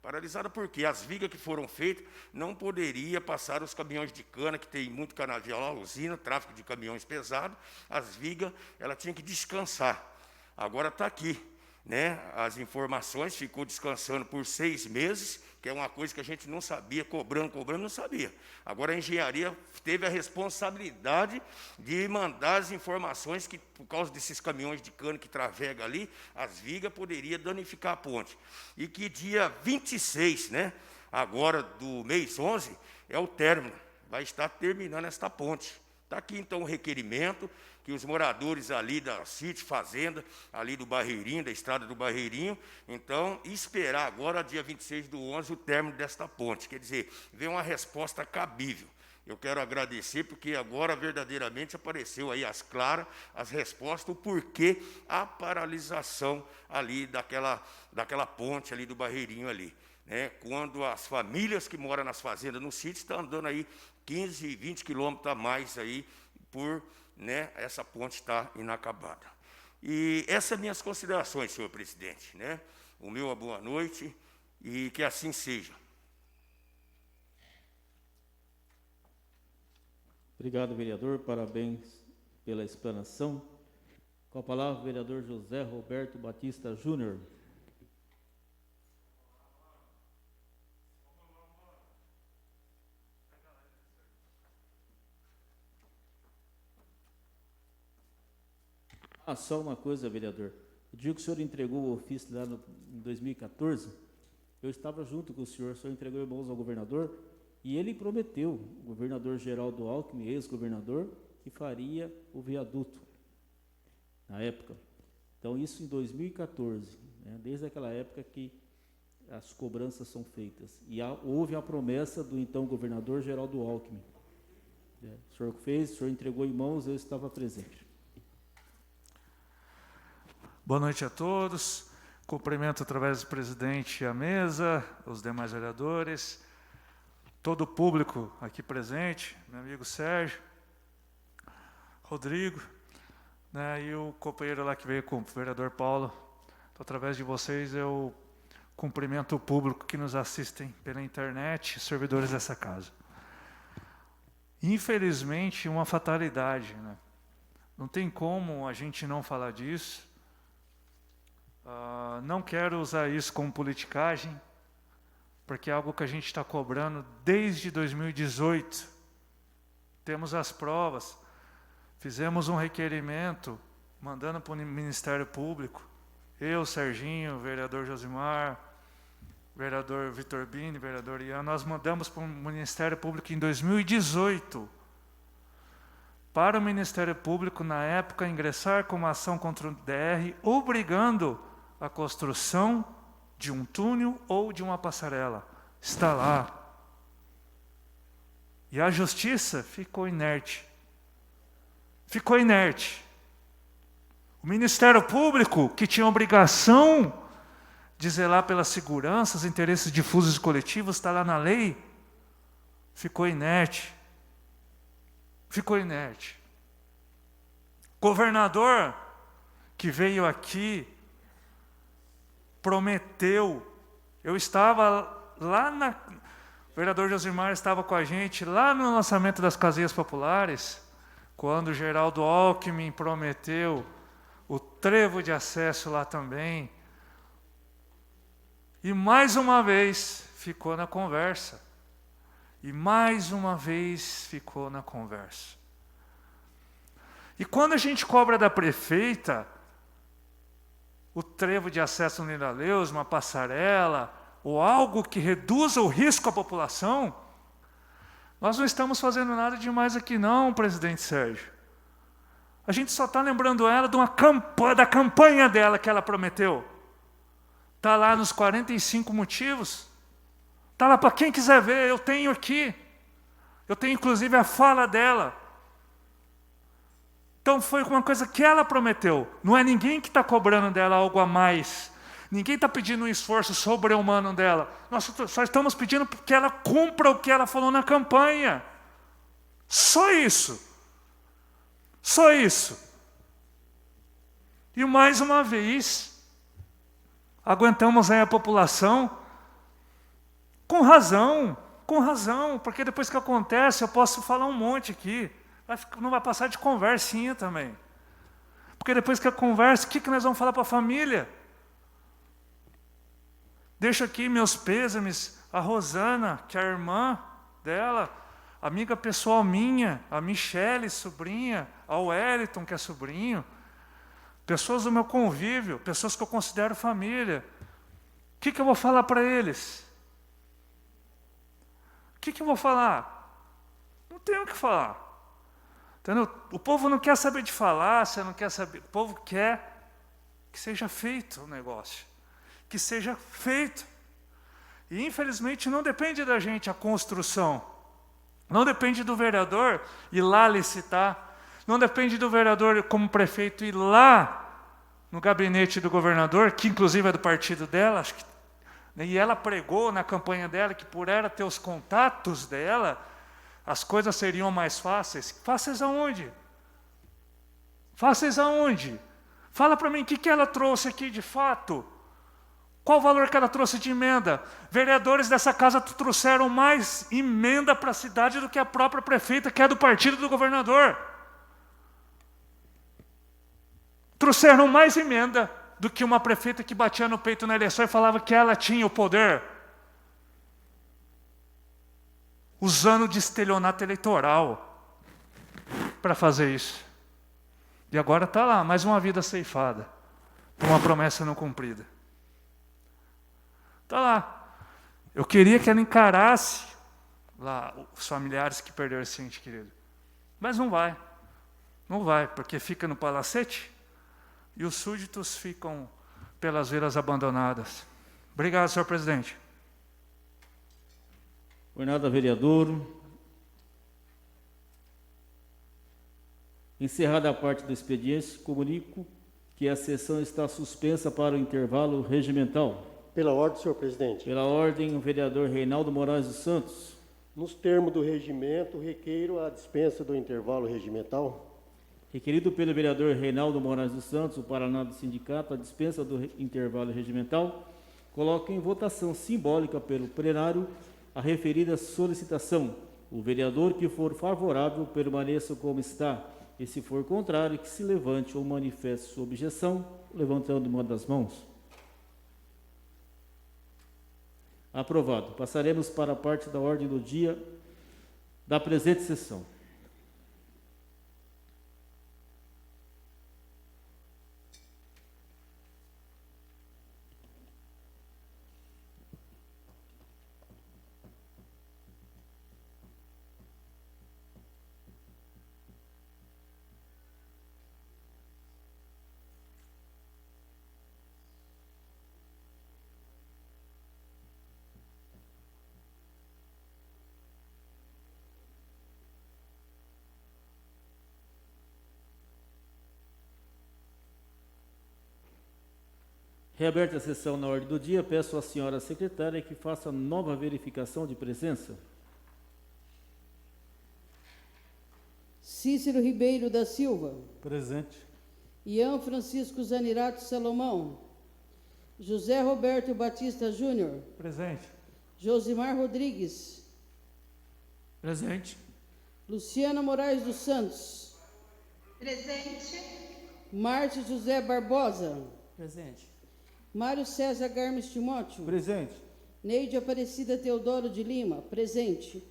Paralisada porque as vigas que foram feitas não poderia passar os caminhões de cana, que tem muito canavial lá, usina, tráfego de caminhões pesados. As vigas, ela tinha que descansar. Agora está aqui, né? As informações, ficou descansando por 6 meses, que é uma coisa que a gente não sabia, cobrando, não sabia. Agora a engenharia teve a responsabilidade de mandar as informações que, por causa desses caminhões de cana que trafega ali, as vigas poderiam danificar a ponte. E que dia 26, né, agora do mês 11, é o término, vai estar terminando esta ponte. Está aqui, então, o requerimento que os moradores ali da sítio, fazenda, ali do Barreirinho, da estrada do Barreirinho, então, esperar agora, dia 26 do 11, o término desta ponte. Quer dizer, vem uma resposta cabível. Eu quero agradecer, porque agora, verdadeiramente, apareceu aí às claras as respostas, o porquê a paralisação ali daquela ponte ali do Barreirinho ali, né? Quando as famílias que moram nas fazendas, no sítio, estão andando aí 15, 20 quilômetros a mais aí por, né, essa ponte está inacabada. E essas são minhas considerações, senhor presidente, né? O meu boa noite e que assim seja. Obrigado, vereador. Parabéns pela explanação. Com a palavra, o vereador José Roberto Batista Júnior. Só uma coisa, vereador. O dia que o senhor entregou o ofício lá em 2014, eu estava junto com o senhor entregou em mãos ao governador, e ele prometeu, o governador Geraldo Alckmin, ex-governador, que faria o viaduto, na época. Então, isso em 2014, né, desde aquela época que as cobranças são feitas. E houve a promessa do então governador Geraldo Alckmin. O senhor fez, o senhor entregou em mãos, eu estava presente. Boa noite a todos. Cumprimento através do presidente a mesa, os demais vereadores, todo o público aqui presente, meu amigo Sérgio, Rodrigo, né, e o companheiro lá que veio com o vereador Paulo. Então, através de vocês, eu cumprimento o público que nos assistem pela internet, servidores dessa casa. Infelizmente, uma fatalidade, né? Não tem como a gente não falar disso. Não quero usar isso como politicagem, porque é algo que a gente está cobrando desde 2018. Temos as provas. Fizemos um requerimento, mandando para o Ministério Público. Eu, Serginho, vereador Josimar, vereador Vitor Bini, vereador Ian, nós mandamos para o Ministério Público em 2018, para o Ministério Público, na época, ingressar com uma ação contra o DR, obrigando a construção de um túnel ou de uma passarela. Está lá. E a Justiça ficou inerte. Ficou inerte. O Ministério Público, que tinha obrigação de zelar pela segurança, os interesses difusos e coletivos, está lá na lei, ficou inerte. Ficou inerte. Governador, que veio aqui, prometeu, eu estava lá o vereador Josimar estava com a gente, lá no lançamento das casinhas populares, quando o Geraldo Alckmin prometeu o trevo de acesso lá também. E mais uma vez ficou na conversa. E mais uma vez ficou na conversa. E quando a gente cobra da prefeita o trevo de acesso no Linda-Leus, uma passarela, ou algo que reduza o risco à população, nós não estamos fazendo nada demais aqui não, presidente Sérgio. A gente só está lembrando ela da campanha dela que ela prometeu. Está lá nos 45 motivos. Está lá para quem quiser ver, eu tenho aqui. Eu tenho inclusive a fala dela. Então foi uma coisa que ela prometeu. Não é ninguém que está cobrando dela algo a mais. Ninguém está pedindo um esforço sobre-humano dela. Nós só estamos pedindo que ela cumpra o que ela falou na campanha. Só isso. Só isso. E mais uma vez, aguentamos aí a população com razão, porque depois que acontece eu posso falar um monte aqui. Não vai passar de conversinha também. Porque depois que a conversa, o que nós vamos falar para a família? Deixo aqui meus pêsames, a Rosana, que é a irmã dela, amiga pessoal minha, a Michele, sobrinha, ao Wellington, que é sobrinho, pessoas do meu convívio, pessoas que eu considero família. O que eu vou falar para eles? O que eu vou falar? Não tenho o que falar. Entendeu? O povo não quer saber de falácia, não quer saber. O povo quer que seja feito o negócio. Que seja feito. E, infelizmente, não depende da gente a construção. Não depende do vereador ir lá licitar. Não depende do vereador, como prefeito, ir lá no gabinete do governador, que inclusive é do partido dela, acho que, e ela pregou na campanha dela que por ela ter os contatos dela, as coisas seriam mais fáceis. Fáceis aonde? Fáceis aonde? Fala para mim o que ela trouxe aqui de fato. Qual o valor que ela trouxe de emenda? Vereadores dessa casa trouxeram mais emenda para a cidade do que a própria prefeita, que é do partido do governador. Trouxeram mais emenda do que uma prefeita que batia no peito na eleição e falava que ela tinha o poder. Usando de estelionato eleitoral para fazer isso. E agora está lá, mais uma vida ceifada, por uma promessa não cumprida. Está lá. Eu queria que ela encarasse lá os familiares que perderam esse ente querido. Mas não vai. Não vai, porque fica no palacete e os súditos ficam pelas vilas abandonadas. Obrigado, senhor presidente. Por nada, vereador. Encerrada a parte do expediente, comunico que a sessão está suspensa para o intervalo regimental. Pela ordem, senhor presidente. Pela ordem, o vereador Reinaldo Moraes dos Santos. Nos termos do regimento, requeiro a dispensa do intervalo regimental. Requerido pelo vereador Reinaldo Moraes dos Santos, o Paraná do Sindicato, a dispensa do intervalo regimental, coloco em votação simbólica pelo plenário a referida solicitação. O vereador que for favorável permaneça como está, e se for contrário, que se levante ou manifeste sua objeção, levantando uma das mãos. Aprovado. Passaremos para a parte da ordem do dia da presente sessão. Reaberta a sessão na ordem do dia, peço à senhora secretária que faça nova verificação de presença. Cícero Ribeiro da Silva. Presente. Ian Francisco Zanirato Salomão. José Roberto Batista Júnior. Presente. Josimar Rodrigues. Presente. Luciana Moraes dos Santos. Presente. Márcio José Barbosa. Presente. Mário César Garmes Timóteo. Presente. Neide Aparecida Teodoro de Lima. Presente.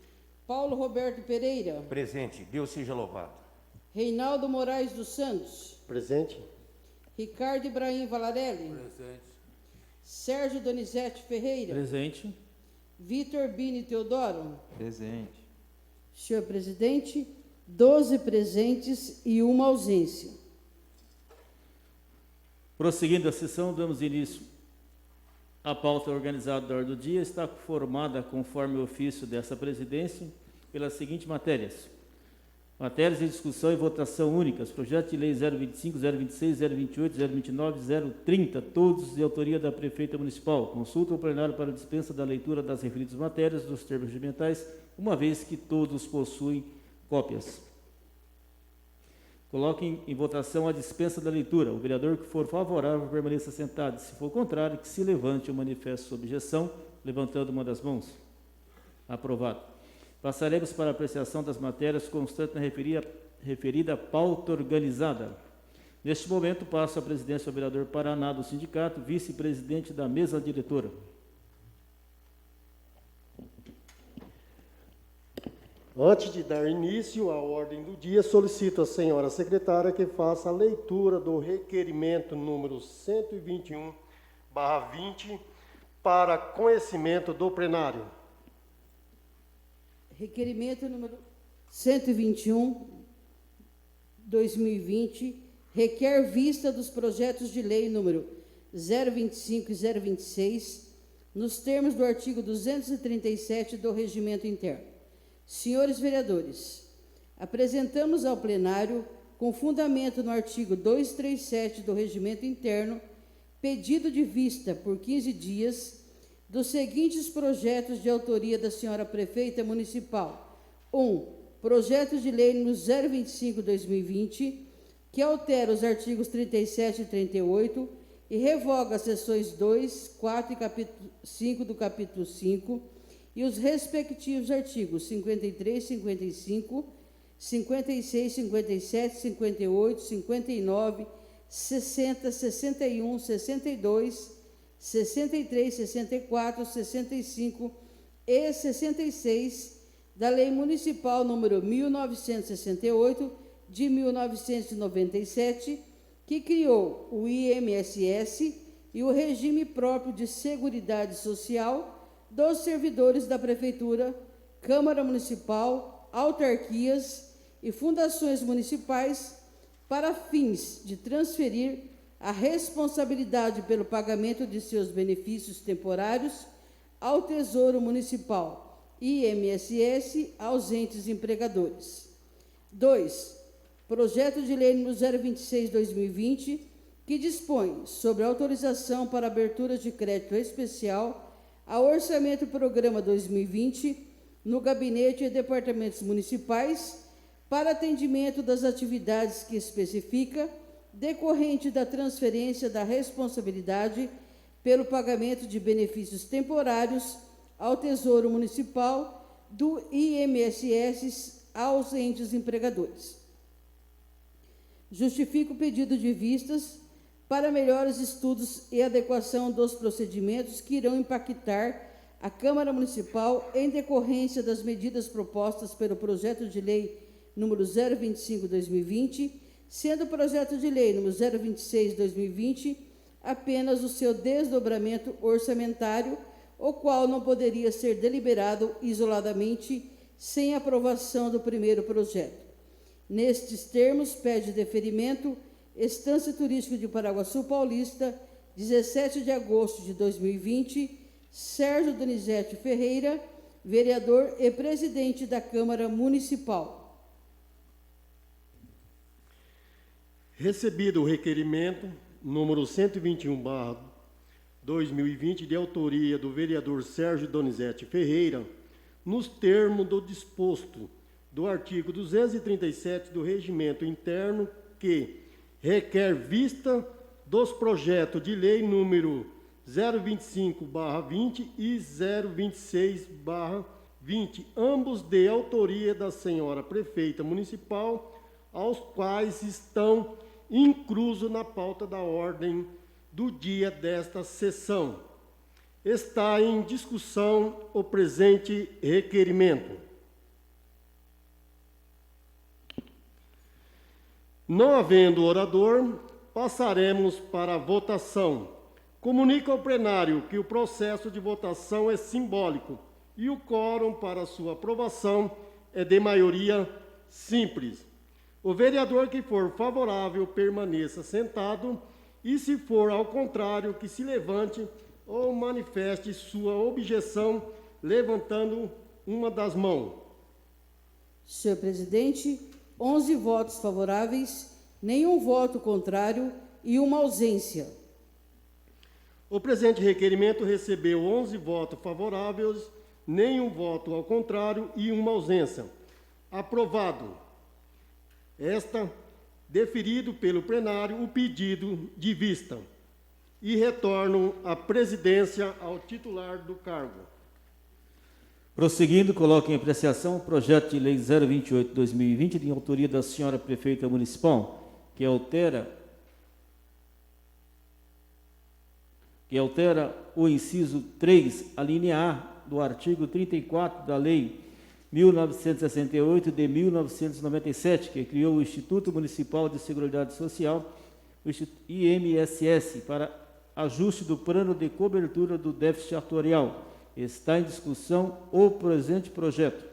Paulo Roberto Pereira. Presente. Deus seja louvado. Reinaldo Moraes dos Santos. Presente. Ricardo Ibrahim Valarelli. Presente. Sérgio Donizete Ferreira. Presente. Vitor Bini Teodoro. Presente. Senhor presidente, 12 presentes e uma ausência. Prosseguindo a sessão, damos início à pauta organizada da ordem do dia. Está formada, conforme o ofício dessa presidência, pelas seguintes matérias. Matérias em discussão e votação únicas. Projeto de lei 025, 026, 028, 029, 030, todos de autoria da prefeita municipal. Consulta ao plenário para dispensa da leitura das referidas matérias dos termos regimentais, uma vez que todos possuem cópias. Coloquem em votação a dispensa da leitura. O vereador que for favorável permaneça sentado. Se for contrário, que se levante o manifesto de objeção, levantando uma das mãos. Aprovado. Passaremos para a apreciação das matérias constantes na referida pauta organizada. Neste momento, passo a presidência ao vereador Paraná do sindicato, vice-presidente da mesa diretora. Antes de dar início à ordem do dia, solicito à senhora secretária que faça a leitura do requerimento número 121/20 para conhecimento do plenário. Requerimento número 121/2020 requer vista dos projetos de lei número 025 e 026 nos termos do artigo 237 do Regimento Interno. Senhores vereadores, apresentamos ao plenário, com fundamento no artigo 237 do Regimento Interno, pedido de vista por 15 dias dos seguintes projetos de autoria da senhora prefeita municipal. 1. Projeto de lei número 025/2020, que altera os artigos 37 e 38 e revoga as seções 2, 4 e capítulo 5 do capítulo 5, e os respectivos artigos 53, 55, 56, 57, 58, 59, 60, 61, 62, 63, 64, 65 e 66 da Lei Municipal número 1968 de 1997, que criou o INSS e o regime próprio de Seguridade Social dos servidores da Prefeitura, Câmara Municipal, autarquias e fundações municipais para fins de transferir a responsabilidade pelo pagamento de seus benefícios temporários ao Tesouro Municipal, INSS, aos entes empregadores. 2. Projeto de lei número 026/2020, que dispõe sobre autorização para abertura de crédito especial ao Orçamento Programa 2020 no Gabinete e Departamentos Municipais para atendimento das atividades que especifica, decorrente da transferência da responsabilidade pelo pagamento de benefícios temporários ao Tesouro Municipal do INSS aos entes empregadores. Justifico o pedido de vistas para melhores estudos e adequação dos procedimentos que irão impactar à Câmara Municipal em decorrência das medidas propostas pelo projeto de lei número 025/2020, sendo o projeto de lei número 026/2020 apenas o seu desdobramento orçamentário, o qual não poderia ser deliberado isoladamente sem aprovação do primeiro projeto. Nestes termos, pede deferimento Estância Turística de Paraguaçu Paulista, 17 de agosto de 2020, Sérgio Donizete Ferreira, vereador e presidente da Câmara Municipal. Recebido o requerimento número 121/2020, de autoria do vereador Sérgio Donizete Ferreira, nos termos do disposto do artigo 237 do Regimento Interno, que requer vista dos projetos de lei número 025/20 e 026/20, ambos de autoria da senhora prefeita municipal, aos quais estão inclusos na pauta da ordem do dia desta sessão. Está em discussão o presente requerimento. Não havendo orador, passaremos para a votação. Comunico ao plenário que o processo de votação é simbólico e o quórum para sua aprovação é de maioria simples. O vereador que for favorável permaneça sentado e, se for ao contrário, que se levante ou manifeste sua objeção levantando uma das mãos. Senhor presidente, 11 votos favoráveis, nenhum voto contrário e uma ausência. O presente requerimento recebeu 11 votos favoráveis, nenhum voto ao contrário e uma ausência. Aprovado. Deferido pelo plenário o pedido de vista e retorno a presidência ao titular do cargo. Prosseguindo, coloco em apreciação o projeto de lei 028/2020, de autoria da senhora prefeita municipal, que altera o inciso 3, a linha A do artigo 34 da lei 1968 de 1997, que criou o Instituto Municipal de Seguridade Social, o INSS, para ajuste do plano de cobertura do déficit atuarial. Está em discussão o presente projeto.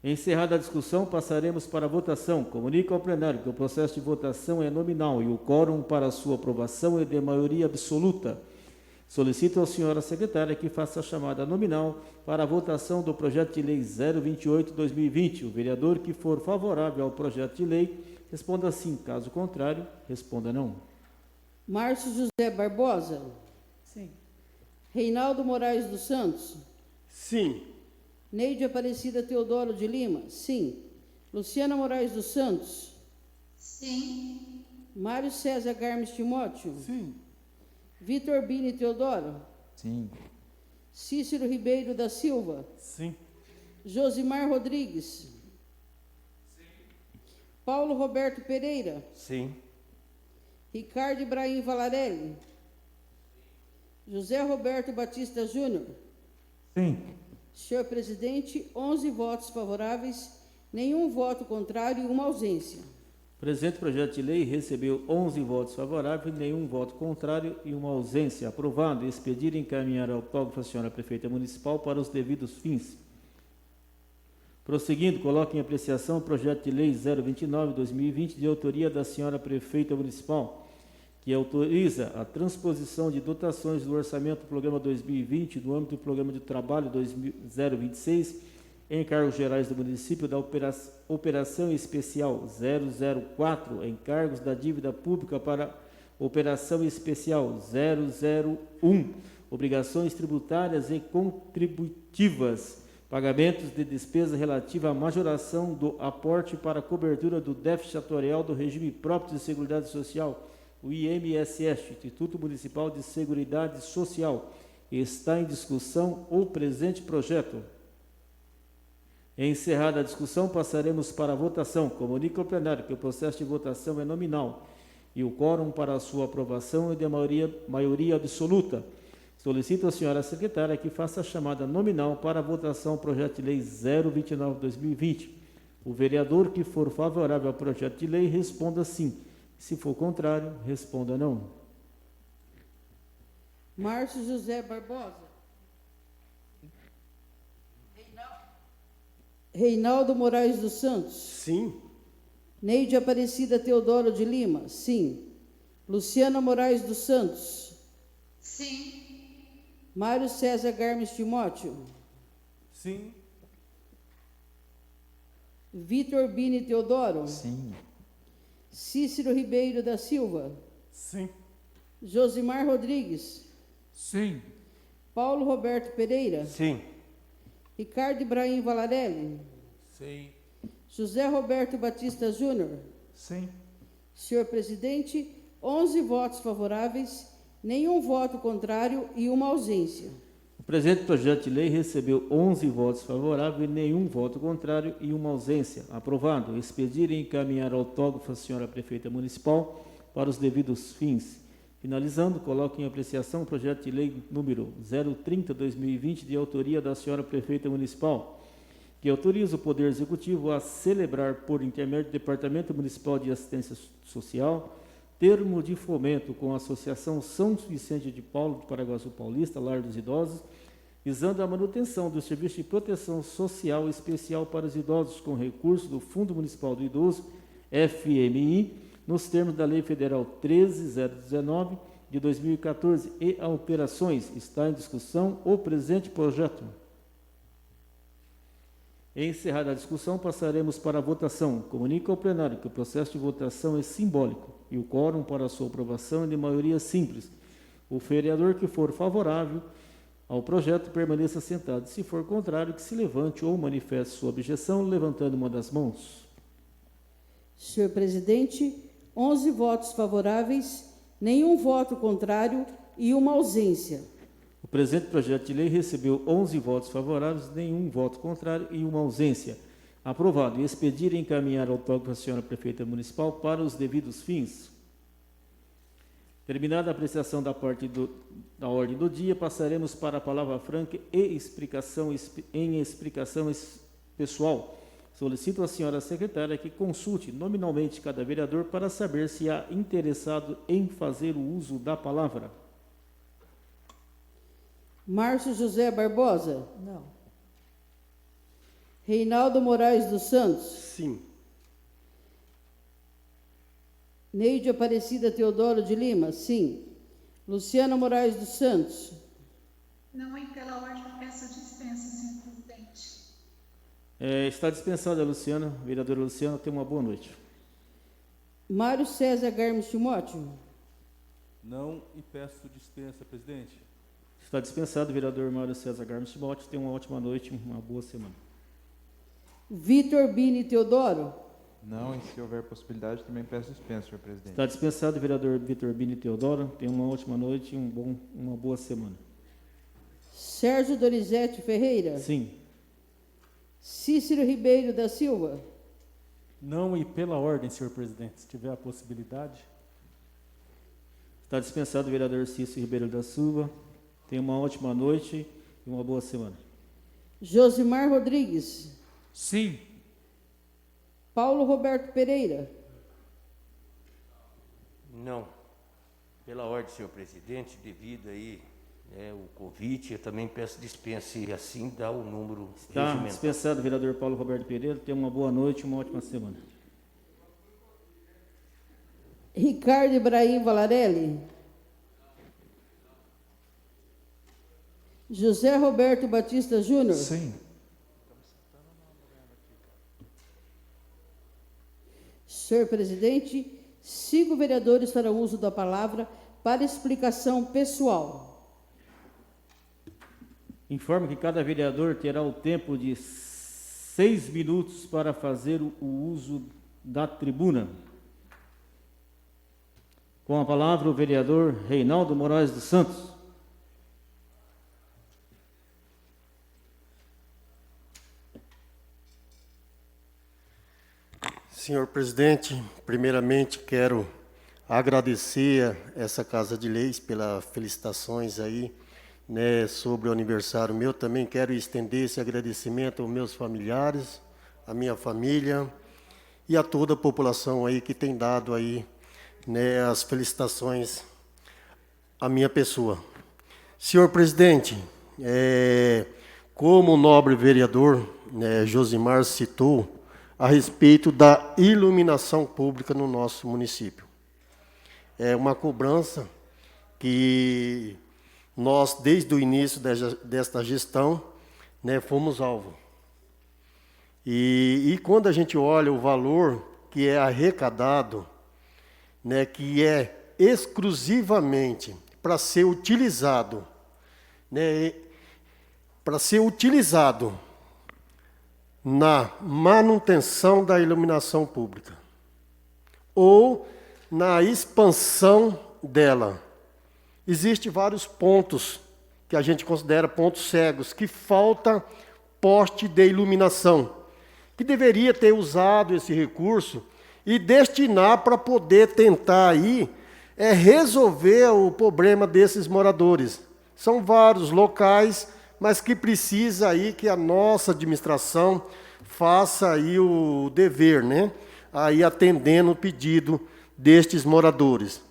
Encerrada a discussão, passaremos para a votação. Comunico ao plenário que o processo de votação é nominal e o quórum para sua aprovação é de maioria absoluta. Solicito à senhora secretária que faça a chamada nominal para a votação do projeto de lei 028/2020. O vereador que for favorável ao projeto de lei, responda sim. Caso contrário, responda não. Márcio José Barbosa? Sim. Reinaldo Moraes dos Santos? Sim. Neide Aparecida Teodoro de Lima? Sim. Luciana Moraes dos Santos? Sim. Mário César Garmes Timóteo? Sim. Vitor Bini Teodoro? Sim. Cícero Ribeiro da Silva? Sim. Josimar Rodrigues? Sim. Paulo Roberto Pereira? Sim. Ricardo Ibrahim Valarelli? José Roberto Batista Júnior? Sim. Senhor presidente, 11 votos favoráveis, nenhum voto contrário e uma ausência. O presente projeto de lei recebeu 11 votos favoráveis, nenhum voto contrário e uma ausência. Aprovado. Expedir e encaminhar ao autógrafo da senhora prefeita municipal para os devidos fins. Prosseguindo, coloco em apreciação o projeto de lei 029/2020, de autoria da senhora prefeita municipal, que autoriza a transposição de dotações do orçamento do programa 2020 no âmbito do programa de trabalho 026, encargos gerais do município da operação especial 004, encargos da dívida pública para operação especial 001, obrigações tributárias e contributivas, pagamentos de despesa relativa à majoração do aporte para a cobertura do déficit atuarial do regime próprio de Seguridade Social, o INSS, Instituto Municipal de Seguridade Social. Está em discussão o presente projeto. Encerrada a discussão, passaremos para a votação. Comunico ao plenário que o processo de votação é nominal e o quórum para a sua aprovação é de maioria absoluta. Solicito à senhora secretária que faça a chamada nominal para a votação do projeto de lei 029/2020. O vereador que for favorável ao projeto de lei, responda sim. Se for contrário, responda não. Márcio José Barbosa. Reinaldo Moraes dos Santos. Sim. Neide Aparecida Teodoro de Lima. Sim. Luciana Moraes dos Santos. Sim. Mário César Garmes Timóteo. Sim. Vitor Bini Teodoro. Sim. Cícero Ribeiro da Silva. Sim. Josimar Rodrigues. Sim. Paulo Roberto Pereira. Sim. Ricardo Ibrahim Valarelli. Sim. José Roberto Batista Júnior. Sim. Senhor presidente, 11 votos favoráveis, nenhum voto contrário e uma ausência. O presente projeto de lei recebeu 11 votos favoráveis, nenhum voto contrário e uma ausência. Aprovado. Expedir e encaminhar autógrafo à senhora prefeita municipal para os devidos fins. Finalizando, coloco em apreciação o projeto de lei número 030/2020, de autoria da senhora prefeita municipal, que autoriza o Poder Executivo a celebrar, por intermédio do Departamento Municipal de Assistência Social, termo de fomento com a Associação São Vicente de Paulo, do Paraguaçu Paulista, Lar dos Idosos, visando a manutenção do serviço de proteção social especial para os idosos com recursos do Fundo Municipal do Idoso, FMI, nos termos da Lei Federal 13.019, de 2014, e a operações. Está em discussão o presente projeto. Encerrada a discussão, passaremos para a votação. Comunico ao plenário que o processo de votação é simbólico e o quórum para a sua aprovação é de maioria simples. O vereador que for favorável ao projeto permaneça sentado. Se for contrário, que se levante ou manifeste sua objeção levantando uma das mãos. Senhor presidente, 11 votos favoráveis, nenhum voto contrário e uma ausência. O presente projeto de lei recebeu 11 votos favoráveis, nenhum voto contrário e uma ausência. Aprovado. Expedir e encaminhar autógrafo à senhora prefeita municipal para os devidos fins. Terminada a apreciação da parte da ordem do dia, passaremos para a palavra franca e explicação pessoal. Solicito à senhora secretária que consulte nominalmente cada vereador para saber se há interessado em fazer o uso da palavra. Márcio José Barbosa. Não. Reinaldo Moraes dos Santos. Sim. Neide Aparecida Teodoro de Lima. Sim. Luciana Moraes dos Santos. Não, e pela ordem, peço dispensa, senhor presidente. Está dispensada a Luciana. Vereadora Luciana, tenha uma boa noite. Mário César Garmes Timóteo. Não, e peço dispensa, presidente. Está dispensado, vereador Mário César Garmes Timóteo. Tenha uma ótima noite, uma boa semana. Vitor Bini Teodoro. Não, e se houver possibilidade, também peço dispensa, senhor presidente. Está dispensado, vereador Vitor Bini Teodoro. Tenha uma ótima noite e uma boa semana. Sérgio Dorizete Ferreira. Sim. Cícero Ribeiro da Silva. Não, e pela ordem, senhor presidente, se tiver a possibilidade. Está dispensado, vereador Cícero Ribeiro da Silva. Tenha uma ótima noite e uma boa semana. Josimar Rodrigues. Sim. Paulo Roberto Pereira. Não. Pela ordem, senhor presidente, devido aí o convite, eu também peço dispensa e assim dá o número Está regimental. dispensado, vereador Paulo Roberto Pereira. Tenha uma boa noite e uma ótima semana. Ricardo Ibrahim Valarelli. José Roberto Batista Júnior. Sim. Senhor presidente, 5 vereadores farão uso da palavra para explicação pessoal. Informo que cada vereador terá o tempo de 6 minutos para fazer o uso da tribuna. Com a palavra, o vereador Reinaldo Moraes dos Santos. Senhor presidente, primeiramente quero agradecer essa Casa de Leis pelas felicitações aí, né, sobre o aniversário meu. Também quero estender esse agradecimento aos meus familiares, à minha família e a toda a população aí que tem dado aí, né, as felicitações à minha pessoa. Senhor presidente, como o nobre vereador, né, Josimar citou a respeito da iluminação pública no nosso município. É uma cobrança que nós, desde o início desta gestão, né, fomos alvo. E quando a gente olha o valor que é arrecadado, né, que é exclusivamente para ser utilizado, né, na manutenção da iluminação pública ou na expansão dela. Existem vários pontos que a gente considera pontos cegos, que falta poste de iluminação, que deveria ter usado esse recurso e destinar para poder tentar aí resolver o problema desses moradores. São vários locais, mas que precisa aí que a nossa administração faça aí o dever, né? Aí atendendo o pedido destes moradores.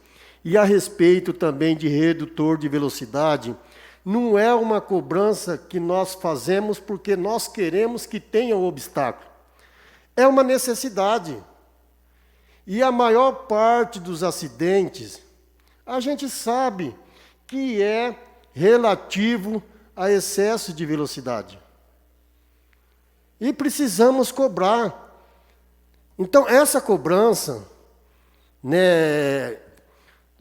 E a respeito também de redutor de velocidade, não é uma cobrança que nós fazemos porque nós queremos que tenha um obstáculo. É uma necessidade. E a maior parte dos acidentes, a gente sabe que é relativo a excesso de velocidade. E precisamos cobrar. Então, essa cobrança, né,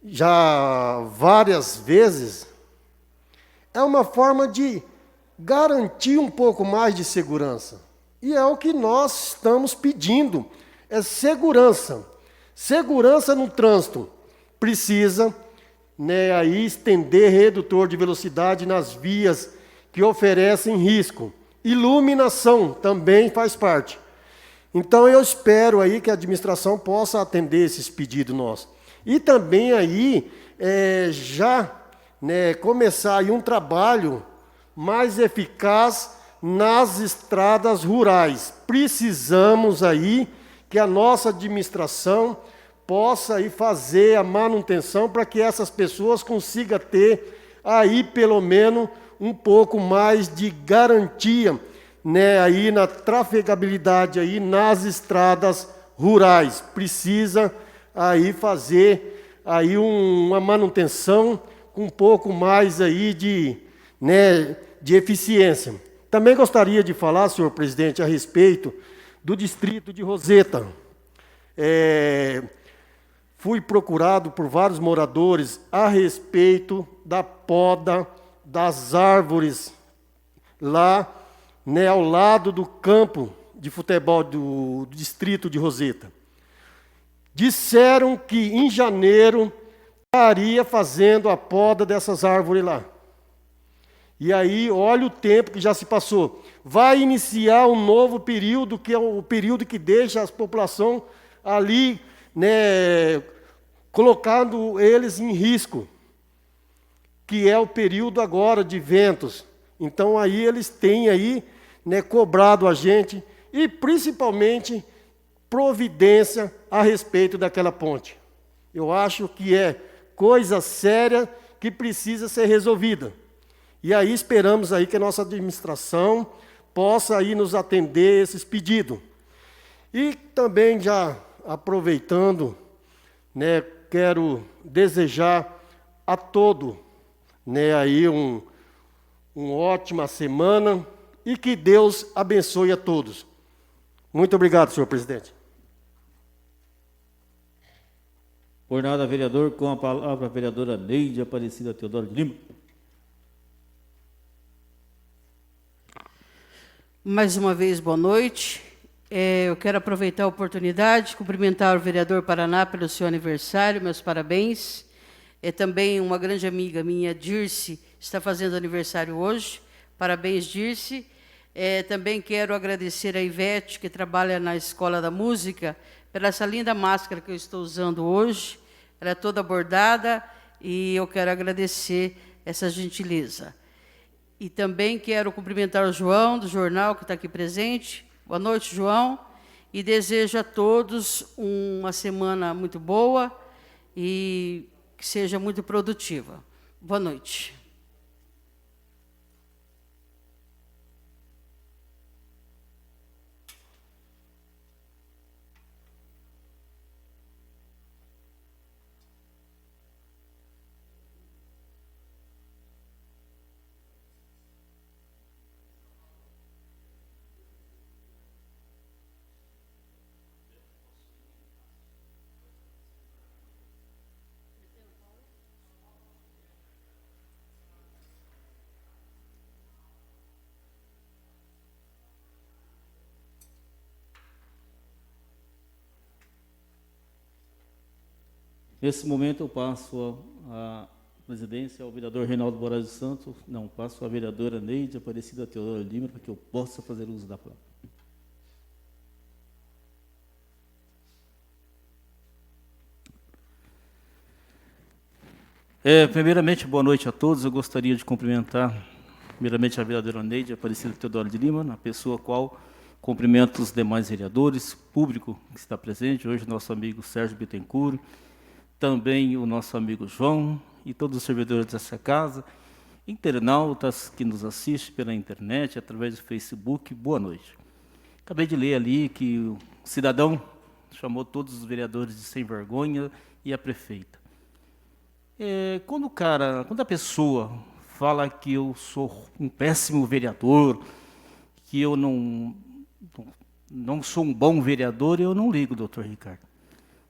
já várias vezes, é uma forma de garantir um pouco mais de segurança. E é o que nós estamos pedindo, é segurança. Segurança no trânsito. Precisa, né, aí estender redutor de velocidade nas vias que oferecem risco. Iluminação também faz parte. Então eu espero aí que a administração possa atender esses pedidos nossos. E também aí já, né, começar aí um trabalho mais eficaz nas estradas rurais. Precisamos aí que a nossa administração possa aí fazer a manutenção para que essas pessoas consigam ter aí pelo menos um pouco mais de garantia, né, aí na trafegabilidade aí nas estradas rurais. Precisa aí fazer aí uma manutenção com um pouco mais aí de, né, de eficiência. Também gostaria de falar, senhor presidente, a respeito do distrito de Roseta. Fui procurado por vários moradores a respeito da poda das árvores lá, né, ao lado do campo de futebol do distrito de Roseta. Disseram que em janeiro estaria fazendo a poda dessas árvores lá. E aí, olha o tempo que já se passou. Vai iniciar um novo período, que é o período que deixa a população ali, né, colocando eles em risco, que é o período agora de ventos. Então, aí eles têm aí, né, cobrado a gente e, principalmente, providência a respeito daquela ponte. Eu acho que é coisa séria que precisa ser resolvida. E aí esperamos aí que a nossa administração possa aí nos atender esses pedidos. E também já aproveitando, né, quero desejar a todo, né, aí uma ótima semana e que Deus abençoe a todos. Muito obrigado, senhor presidente. Por nada, vereador, com a palavra a vereadora Neide Aparecida Teodoro de Lima. Mais uma vez, boa noite. Eu quero aproveitar a oportunidade, cumprimentar o vereador Paraná pelo seu aniversário, meus parabéns. Também uma grande amiga minha, Dirce, está fazendo aniversário hoje. Parabéns, Dirce. Também quero agradecer a Ivete, que trabalha na Escola da Música, pela essa linda máscara que eu estou usando hoje. ela é toda bordada, e eu quero agradecer essa gentileza. E também quero cumprimentar o João, do jornal, que está aqui presente. Boa noite, João. E desejo a todos uma semana muito boa e que seja muito produtiva. Boa noite. Nesse momento eu passo a presidência ao vereador Reinaldo Moraes dos Santos, não, passo à vereadora Neide Aparecida Teodoro Lima, para que eu possa fazer uso da palavra. Primeiramente, boa noite a todos. Eu gostaria de cumprimentar, primeiramente, a vereadora Neide Aparecida Teodoro de Lima, na pessoa qual cumprimento os demais vereadores, público que está presente, hoje nosso amigo Sérgio Bittencourt, também o nosso amigo João e todos os servidores dessa casa, internautas que nos assistem pela internet, através do Facebook, boa noite. Acabei de ler ali que o cidadão chamou todos os vereadores de sem vergonha e a prefeita. Quando a pessoa fala que eu sou um péssimo vereador, que eu não sou um bom vereador, eu não ligo, doutor Ricardo.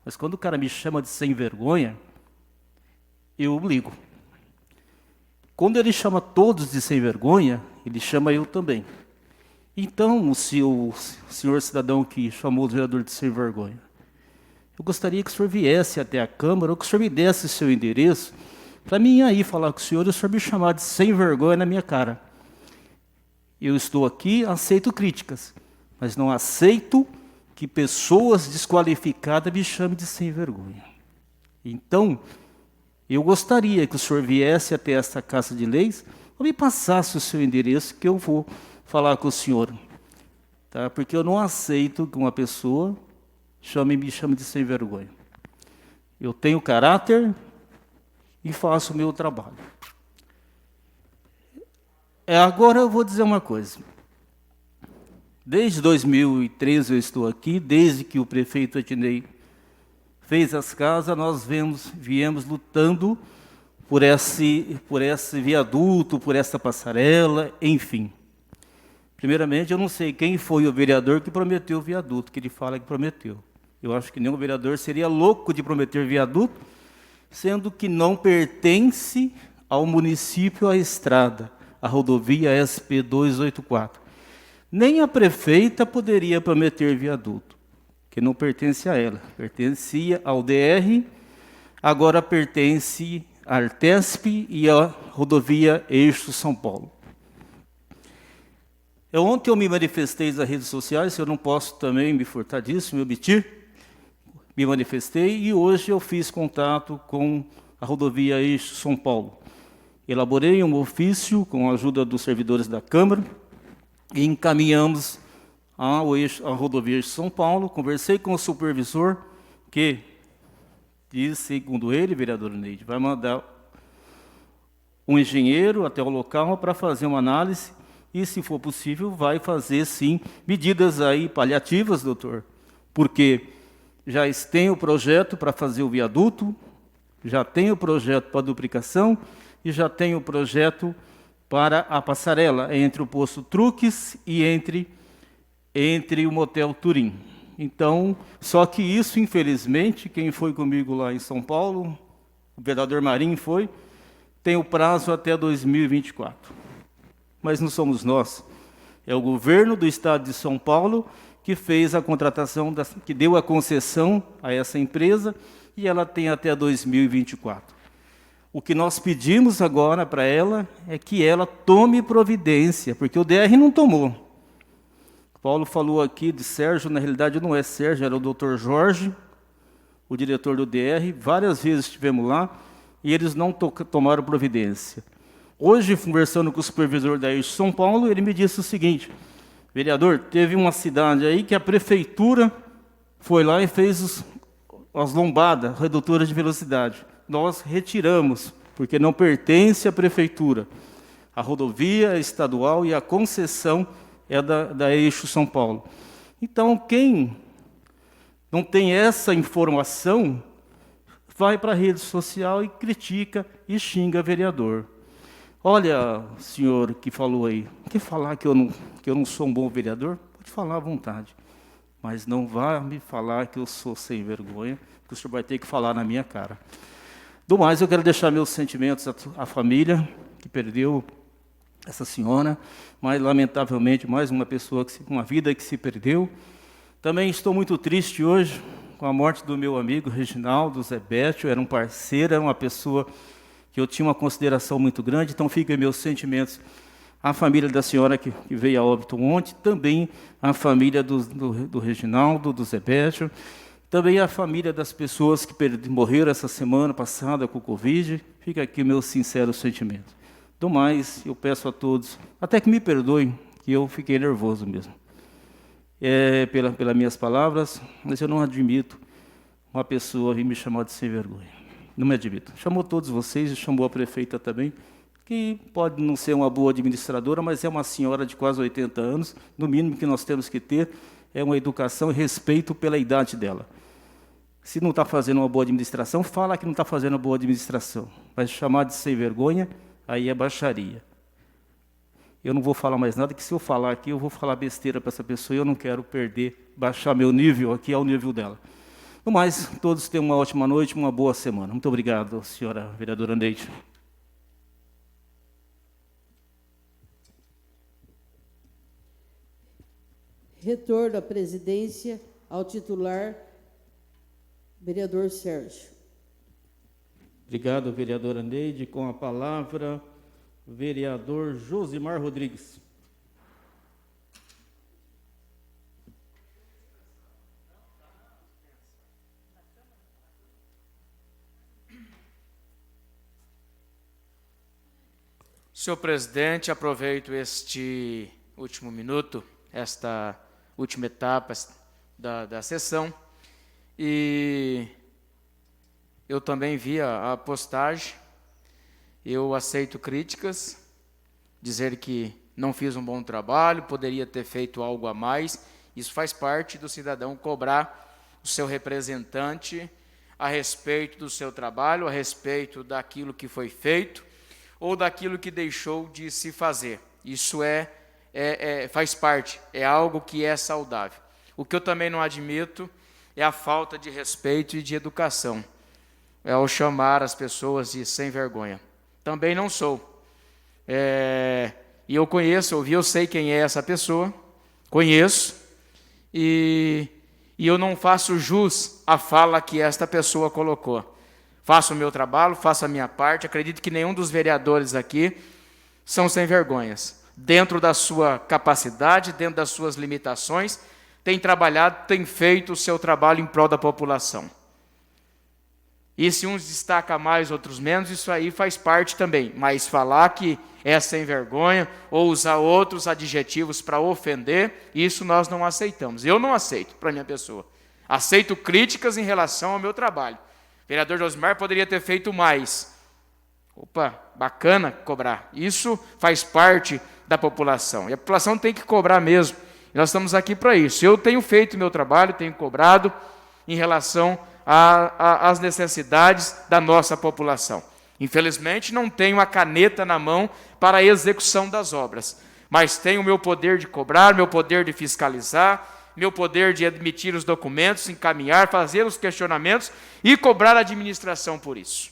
Mas quando o cara me chama de sem vergonha, eu ligo. Quando ele chama todos de sem vergonha, ele chama eu também. Então, o senhor cidadão que chamou o vereador de sem vergonha, eu gostaria que o senhor viesse até a Câmara, ou que o senhor me desse seu endereço, para mim aí falar com o senhor e o senhor me chamar de sem vergonha na minha cara. Eu estou aqui, aceito críticas, mas não aceito que pessoas desqualificadas me chamem de sem vergonha. Então, eu gostaria que o senhor viesse até esta Casa de Leis ou me passasse o seu endereço, que eu vou falar com o senhor. Tá? Porque eu não aceito que uma pessoa me chame de sem vergonha. Eu tenho caráter e faço o meu trabalho. Agora eu vou dizer uma coisa. Desde 2013 eu estou aqui, desde que o prefeito Adinei fez as casas, nós viemos lutando por esse viaduto, por essa passarela, enfim. Primeiramente, eu não sei quem foi o vereador que prometeu o viaduto, que ele fala que prometeu. Eu acho que nenhum vereador seria louco de prometer viaduto, sendo que não pertence ao município a estrada, a rodovia SP 284. Nem a prefeita poderia prometer viaduto, que não pertence a ela. Pertencia ao DR, agora pertence à Artesp e à rodovia Eixo São Paulo. Ontem eu me manifestei nas redes sociais, eu não posso também me furtar disso, me omitir. Me manifestei e hoje eu fiz contato com a rodovia Eixo São Paulo. Elaborei um ofício com a ajuda dos servidores da Câmara, e encaminhamos a rodovia de São Paulo. Conversei com o supervisor, que diz, segundo ele, vereador Neide, vai mandar um engenheiro até o local para fazer uma análise e, se for possível, vai fazer, sim, medidas aí paliativas, doutor, porque já tem o projeto para fazer o viaduto, já tem o projeto para a duplicação e já tem o projeto para a passarela entre o posto Truques e entre o motel Turim. Então, só que isso, infelizmente, quem foi comigo lá em São Paulo, o vereador Marinho foi, tem o prazo até 2024. Mas não somos nós. É o governo do estado de São Paulo que fez a contratação, que deu a concessão a essa empresa, e ela tem até 2024. O que nós pedimos agora para ela é que ela tome providência, porque o DR não tomou. Paulo falou aqui de Sérgio, na realidade não é Sérgio, era o doutor Jorge, o diretor do DR, várias vezes estivemos lá e eles não tomaram providência. Hoje, conversando com o supervisor da EIX São Paulo, ele me disse o seguinte: vereador, teve uma cidade aí que a prefeitura foi lá e fez as lombadas, redutoras de velocidade. Nós retiramos, porque não pertence à prefeitura. A rodovia é estadual e a concessão é da Eixo São Paulo. Então, quem não tem essa informação, vai para a rede social e critica e xinga vereador. Olha, senhor que falou aí, quer falar que eu não sou um bom vereador? Pode falar à vontade. Mas não vá me falar que eu sou sem vergonha, que o senhor vai ter que falar na minha cara. Do mais, eu quero deixar meus sentimentos à família que perdeu essa senhora, mas, lamentavelmente, mais uma pessoa, uma vida que se perdeu. Também estou muito triste hoje com a morte do meu amigo Reginaldo Zebetio, era um parceiro, era uma pessoa que eu tinha uma consideração muito grande, então ficam meus sentimentos à família da senhora que veio a óbito ontem, também à família do Reginaldo, do Zebetio, também à família das pessoas que morreram essa semana passada com o Covid, fica aqui o meu sincero sentimento. Do mais, eu peço a todos, até que me perdoem, que eu fiquei nervoso mesmo, pelas minhas palavras, mas eu não admito uma pessoa vir me chamar de sem vergonha. Não me admito. Chamou todos vocês e chamou a prefeita também, que pode não ser uma boa administradora, mas é uma senhora de quase 80 anos, no mínimo que nós temos que ter é uma educação e respeito pela idade dela. Se não está fazendo uma boa administração, fala que não está fazendo uma boa administração. Mas chamar de sem vergonha, aí é baixaria. Eu não vou falar mais nada, que se eu falar aqui, eu vou falar besteira para essa pessoa e eu não quero baixar meu nível aqui ao nível dela. No mais, todos tenham uma ótima noite, uma boa semana. Muito obrigado, senhora vereadora Neide. Retorno à presidência ao titular, vereador Sérgio. Obrigado, vereadora Neide. Com a palavra, vereador Josimar Rodrigues. Senhor presidente, aproveito este último minuto, esta última etapa da sessão, e eu também vi a postagem. Eu aceito críticas, dizer que não fiz um bom trabalho, poderia ter feito algo a mais. Isso faz parte do cidadão cobrar o seu representante a respeito do seu trabalho, a respeito daquilo que foi feito ou daquilo que deixou de se fazer. Isso faz parte, é algo que é saudável. O que eu também não admito é a falta de respeito e de educação, ao chamar as pessoas de sem vergonha. Também não sou. E eu conheço, eu sei quem é essa pessoa, conheço, e eu não faço jus à fala que esta pessoa colocou. Faço o meu trabalho, faço a minha parte, acredito que nenhum dos vereadores aqui são sem vergonhas. Dentro da sua capacidade, dentro das suas limitações, tem trabalhado, tem feito o seu trabalho em prol da população. E se uns destaca mais, outros menos, isso aí faz parte também. Mas falar que é sem vergonha ou usar outros adjetivos para ofender, isso nós não aceitamos. Eu não aceito para a minha pessoa. Aceito críticas em relação ao meu trabalho. O vereador Josimar poderia ter feito mais. Opa, bacana cobrar. Isso faz parte da população. E a população tem que cobrar mesmo. E nós estamos aqui para isso. Eu tenho feito o meu trabalho, tenho cobrado em relação às necessidades da nossa população. Infelizmente, não tenho a caneta na mão para a execução das obras, mas tenho o meu poder de cobrar, meu poder de fiscalizar, meu poder de admitir os documentos, encaminhar, fazer os questionamentos e cobrar a administração por isso.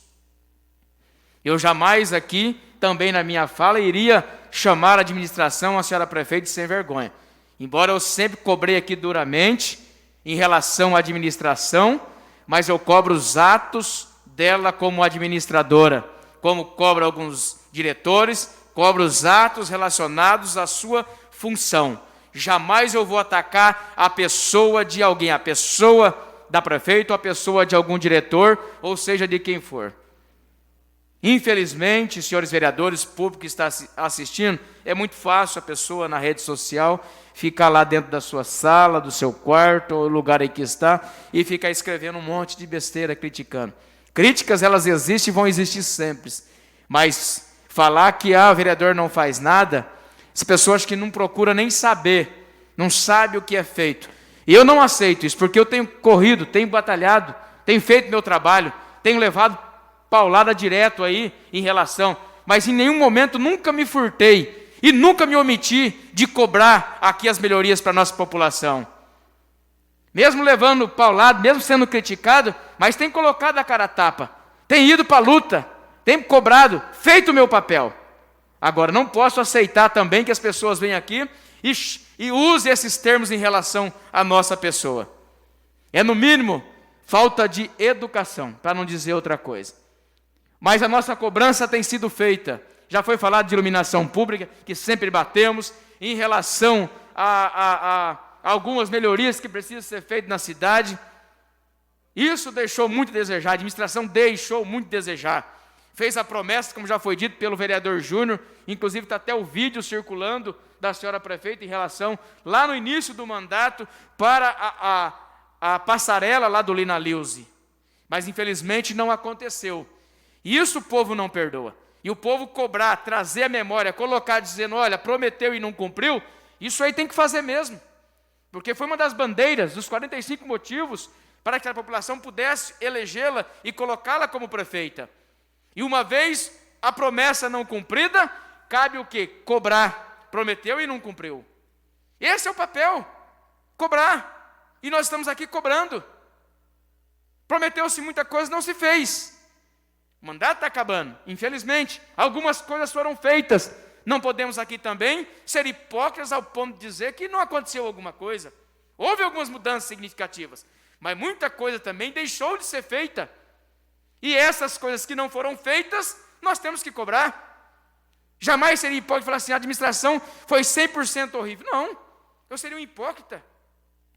Eu jamais aqui, também na minha fala, iria chamar a administração, a senhora prefeita, de sem vergonha. Embora eu sempre cobrei aqui duramente em relação à administração, mas eu cobro os atos dela como administradora, como cobro alguns diretores, cobro os atos relacionados à sua função. Jamais eu vou atacar a pessoa de alguém, a pessoa da prefeita ou a pessoa de algum diretor, ou seja, de quem for. Infelizmente, senhores vereadores, público que está assistindo, é muito fácil a pessoa na rede social ficar lá dentro da sua sala, do seu quarto, ou lugar aí que está, e ficar escrevendo um monte de besteira, criticando. Críticas, elas existem e vão existir sempre. Mas falar que o vereador não faz nada, as pessoas que não procuram nem saber, não sabem o que é feito. E eu não aceito isso, porque eu tenho corrido, tenho batalhado, tenho feito meu trabalho, tenho levado paulada direto aí em relação, mas em nenhum momento nunca me furtei e nunca me omiti de cobrar aqui as melhorias para a nossa população. Mesmo levando paulado, mesmo sendo criticado, mas tem colocado a cara a tapa, tem ido para a luta, tem cobrado, feito o meu papel. Agora, não posso aceitar também que as pessoas venham aqui e usem esses termos em relação à nossa pessoa. É, no mínimo, falta de educação, para não dizer outra coisa. Mas a nossa cobrança tem sido feita. Já foi falado de iluminação pública, que sempre batemos, em relação a algumas melhorias que precisam ser feitas na cidade. Isso deixou muito a desejar, a administração deixou muito a desejar. Fez a promessa, como já foi dito pelo vereador Júnior, inclusive está até o vídeo circulando da senhora prefeita em relação, lá no início do mandato, para a passarela lá do Lina Lilze. Mas infelizmente não aconteceu. E isso o povo não perdoa. E o povo cobrar, trazer a memória, colocar dizendo, olha, prometeu e não cumpriu, isso aí tem que fazer mesmo. Porque foi uma das bandeiras, dos 45 motivos, para que a população pudesse elegê-la e colocá-la como prefeita. E uma vez a promessa não cumprida, cabe o quê? Cobrar. Prometeu e não cumpriu. Esse é o papel, cobrar. E nós estamos aqui cobrando. Prometeu-se muita coisa, não se fez. O mandato está acabando, infelizmente. Algumas coisas foram feitas. Não podemos aqui também ser hipócritas ao ponto de dizer que não aconteceu alguma coisa. Houve algumas mudanças significativas, mas muita coisa também deixou de ser feita. E essas coisas que não foram feitas, nós temos que cobrar. Jamais seria hipócrita falar assim, a administração foi 100% horrível. Não, eu seria um hipócrita.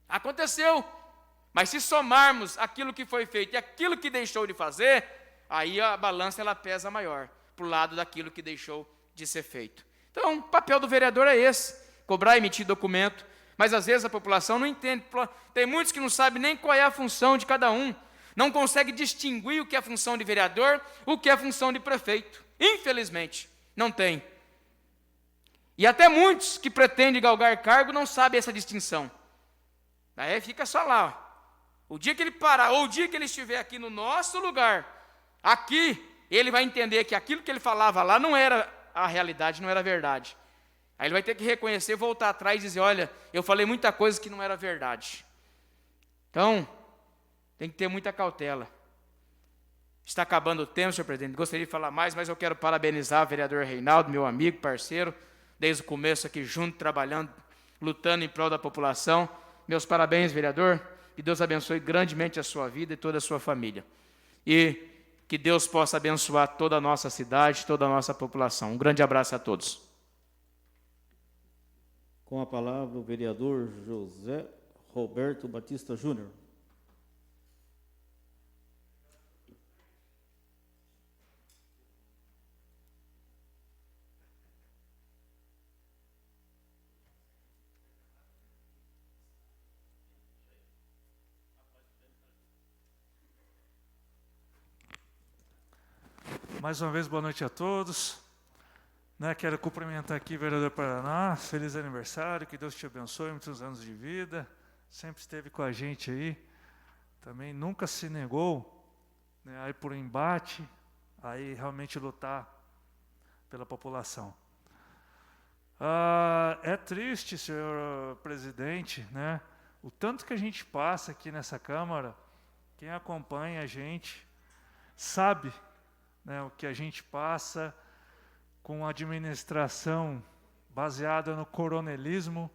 Aconteceu. Mas se somarmos aquilo que foi feito e aquilo que deixou de fazer, aí a balança ela pesa maior, para o lado daquilo que deixou de ser feito. Então, o papel do vereador é esse, cobrar e emitir documento, mas às vezes a população não entende. Tem muitos que não sabem nem qual é a função de cada um, não consegue distinguir o que é função de vereador, o que é função de prefeito. Infelizmente, não tem. E até muitos que pretendem galgar cargo não sabem essa distinção. Aí fica só lá. O dia que ele parar, ou o dia que ele estiver aqui no nosso lugar, aqui, ele vai entender que aquilo que ele falava lá não era a realidade, não era a verdade. Aí ele vai ter que reconhecer, voltar atrás e dizer, olha, eu falei muita coisa que não era verdade. Então, tem que ter muita cautela. Está acabando o tempo, senhor presidente. Gostaria de falar mais, mas eu quero parabenizar o vereador Reinaldo, meu amigo, parceiro, desde o começo aqui junto, trabalhando, lutando em prol da população. Meus parabéns, vereador. Que Deus abençoe grandemente a sua vida e toda a sua família. E que Deus possa abençoar toda a nossa cidade, toda a nossa população. Um grande abraço a todos. Com a palavra, o vereador José Roberto Batista Júnior. Mais uma vez, boa noite a todos. Quero cumprimentar aqui o vereador Paraná, feliz aniversário, que Deus te abençoe, muitos anos de vida, sempre esteve com a gente aí, também nunca se negou, aí por embate, aí realmente lutar pela população. É triste, senhor presidente, o tanto que a gente passa aqui nessa Câmara, quem acompanha a gente sabe, o que a gente passa com a administração baseada no coronelismo,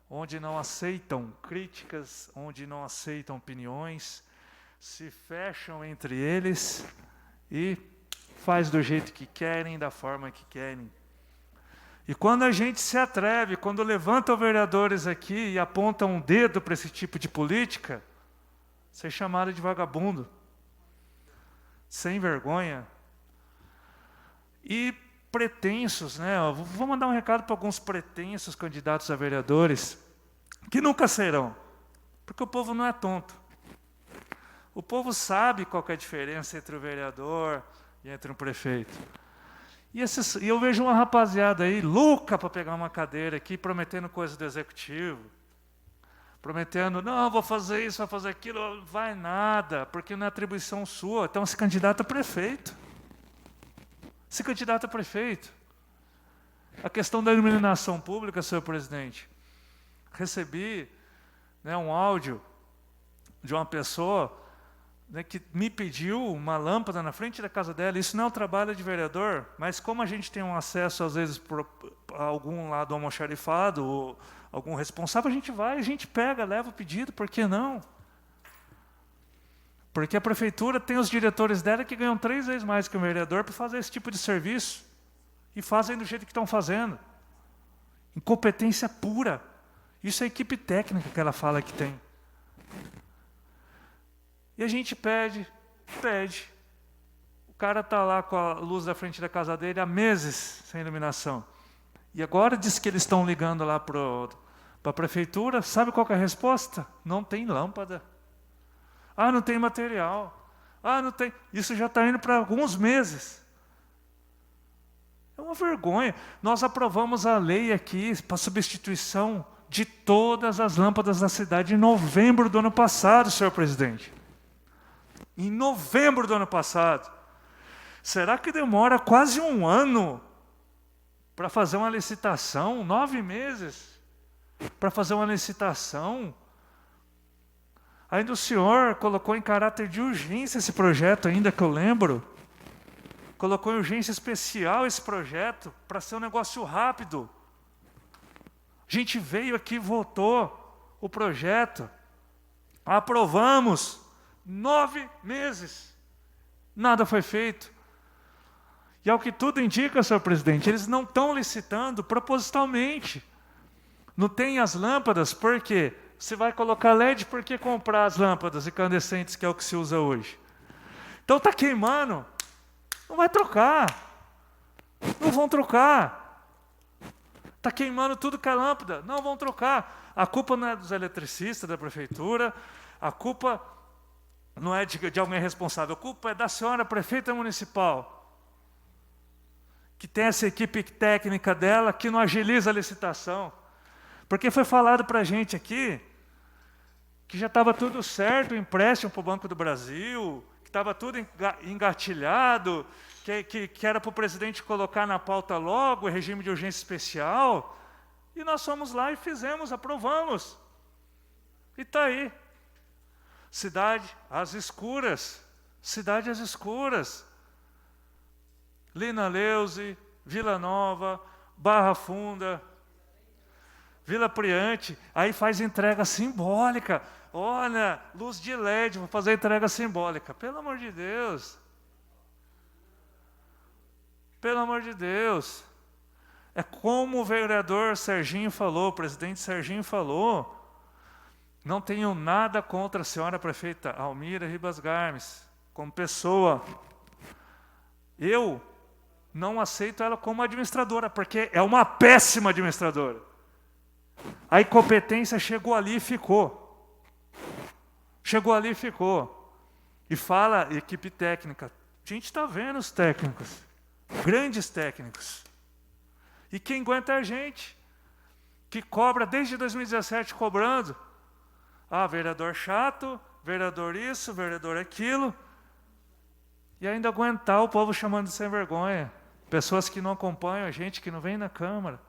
onde não aceitam críticas, onde não aceitam opiniões, se fecham entre eles e faz do jeito que querem, da forma que querem. E quando a gente se atreve, quando levanta os vereadores aqui e aponta um dedo para esse tipo de política, ser chamado de vagabundo, sem vergonha e pretensos, né? Vou mandar um recado para alguns pretensos candidatos a vereadores, que nunca serão, porque o povo não é tonto. O povo sabe qual que é a diferença entre o vereador e entre um prefeito. E eu vejo uma rapaziada aí, louca para pegar uma cadeira aqui, prometendo coisa do executivo, prometendo, não, vou fazer isso, vou fazer aquilo, vai nada, porque não é atribuição sua, então se candidata a prefeito. Se candidata a prefeito. A questão da iluminação pública, senhor presidente, recebi, né, um áudio de uma pessoa, né, que me pediu uma lâmpada na frente da casa dela. Isso não é um trabalho de vereador, mas como a gente tem um acesso, às vezes, a algum lado almoxarifado, ou algum responsável, a gente vai, a gente pega, leva o pedido, por que não? Porque a prefeitura tem os diretores dela que ganham 3 vezes mais que o vereador para fazer esse tipo de serviço. E fazem do jeito que estão fazendo. Incompetência pura. Isso é a equipe técnica que ela fala que tem. E a gente pede. O cara está lá com a luz da frente da casa dele há meses sem iluminação. E agora diz que eles estão ligando lá para a prefeitura. Sabe qual que é a resposta? Não tem lâmpada. Ah, não tem material. Ah, não tem. Isso já está indo para alguns meses. É uma vergonha. Nós aprovamos a lei aqui para substituição de todas as lâmpadas da cidade em novembro do ano passado, senhor presidente. Em novembro do ano passado. Será que demora quase 1 ano para fazer uma licitação? 9 meses para fazer uma licitação? Ainda o senhor colocou em caráter de urgência esse projeto, ainda que eu lembro. Colocou em urgência especial esse projeto para ser um negócio rápido. A gente veio aqui, votou o projeto, aprovamos, 9 meses. Nada foi feito. E ao que tudo indica, senhor presidente, eles não estão licitando propositalmente. Não tem as lâmpadas, por quê? Você vai colocar LED, por que comprar as lâmpadas incandescentes, que é o que se usa hoje? Então está queimando, não vai trocar. Não vão trocar. Está queimando tudo que é lâmpada, não vão trocar. A culpa não é dos eletricistas da prefeitura, a culpa não é de alguém responsável, a culpa é da senhora prefeita municipal, que tem essa equipe técnica dela, que não agiliza a licitação. Porque foi falado para a gente aqui que já estava tudo certo, o empréstimo para o Banco do Brasil, que estava tudo engatilhado, que era para o presidente colocar na pauta logo o regime de urgência especial. E nós fomos lá e fizemos, aprovamos. E está aí. Cidade às escuras. Cidade às escuras. Lina Leuze, Vila Nova, Barra Funda, Vila Priante, aí faz entrega simbólica. Olha, luz de LED, vou fazer entrega simbólica. Pelo amor de Deus. Pelo amor de Deus. É como o vereador Serginho falou, o presidente Serginho falou. Não tenho nada contra a senhora prefeita Almira Ribas Garmes, como pessoa. Eu não aceito ela como administradora, porque é uma péssima administradora. A incompetência chegou ali e ficou. Chegou ali e ficou. E fala equipe técnica. A gente está vendo os técnicos. Grandes técnicos. E quem aguenta é a gente. Que cobra desde 2017 cobrando. Ah, vereador chato, vereador isso, vereador aquilo. E ainda aguentar o povo chamando de sem vergonha. Pessoas que não acompanham a gente, que não vêm na Câmara.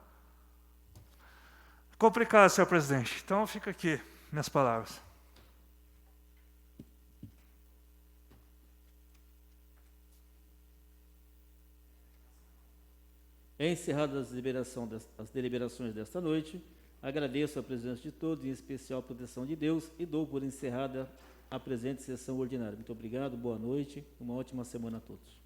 Complicado, senhor presidente. Então fica aqui minhas palavras. Encerradas as deliberações desta noite, agradeço a presença de todos, em especial a proteção de Deus, e dou por encerrada a presente sessão ordinária. Muito obrigado, boa noite, uma ótima semana a todos.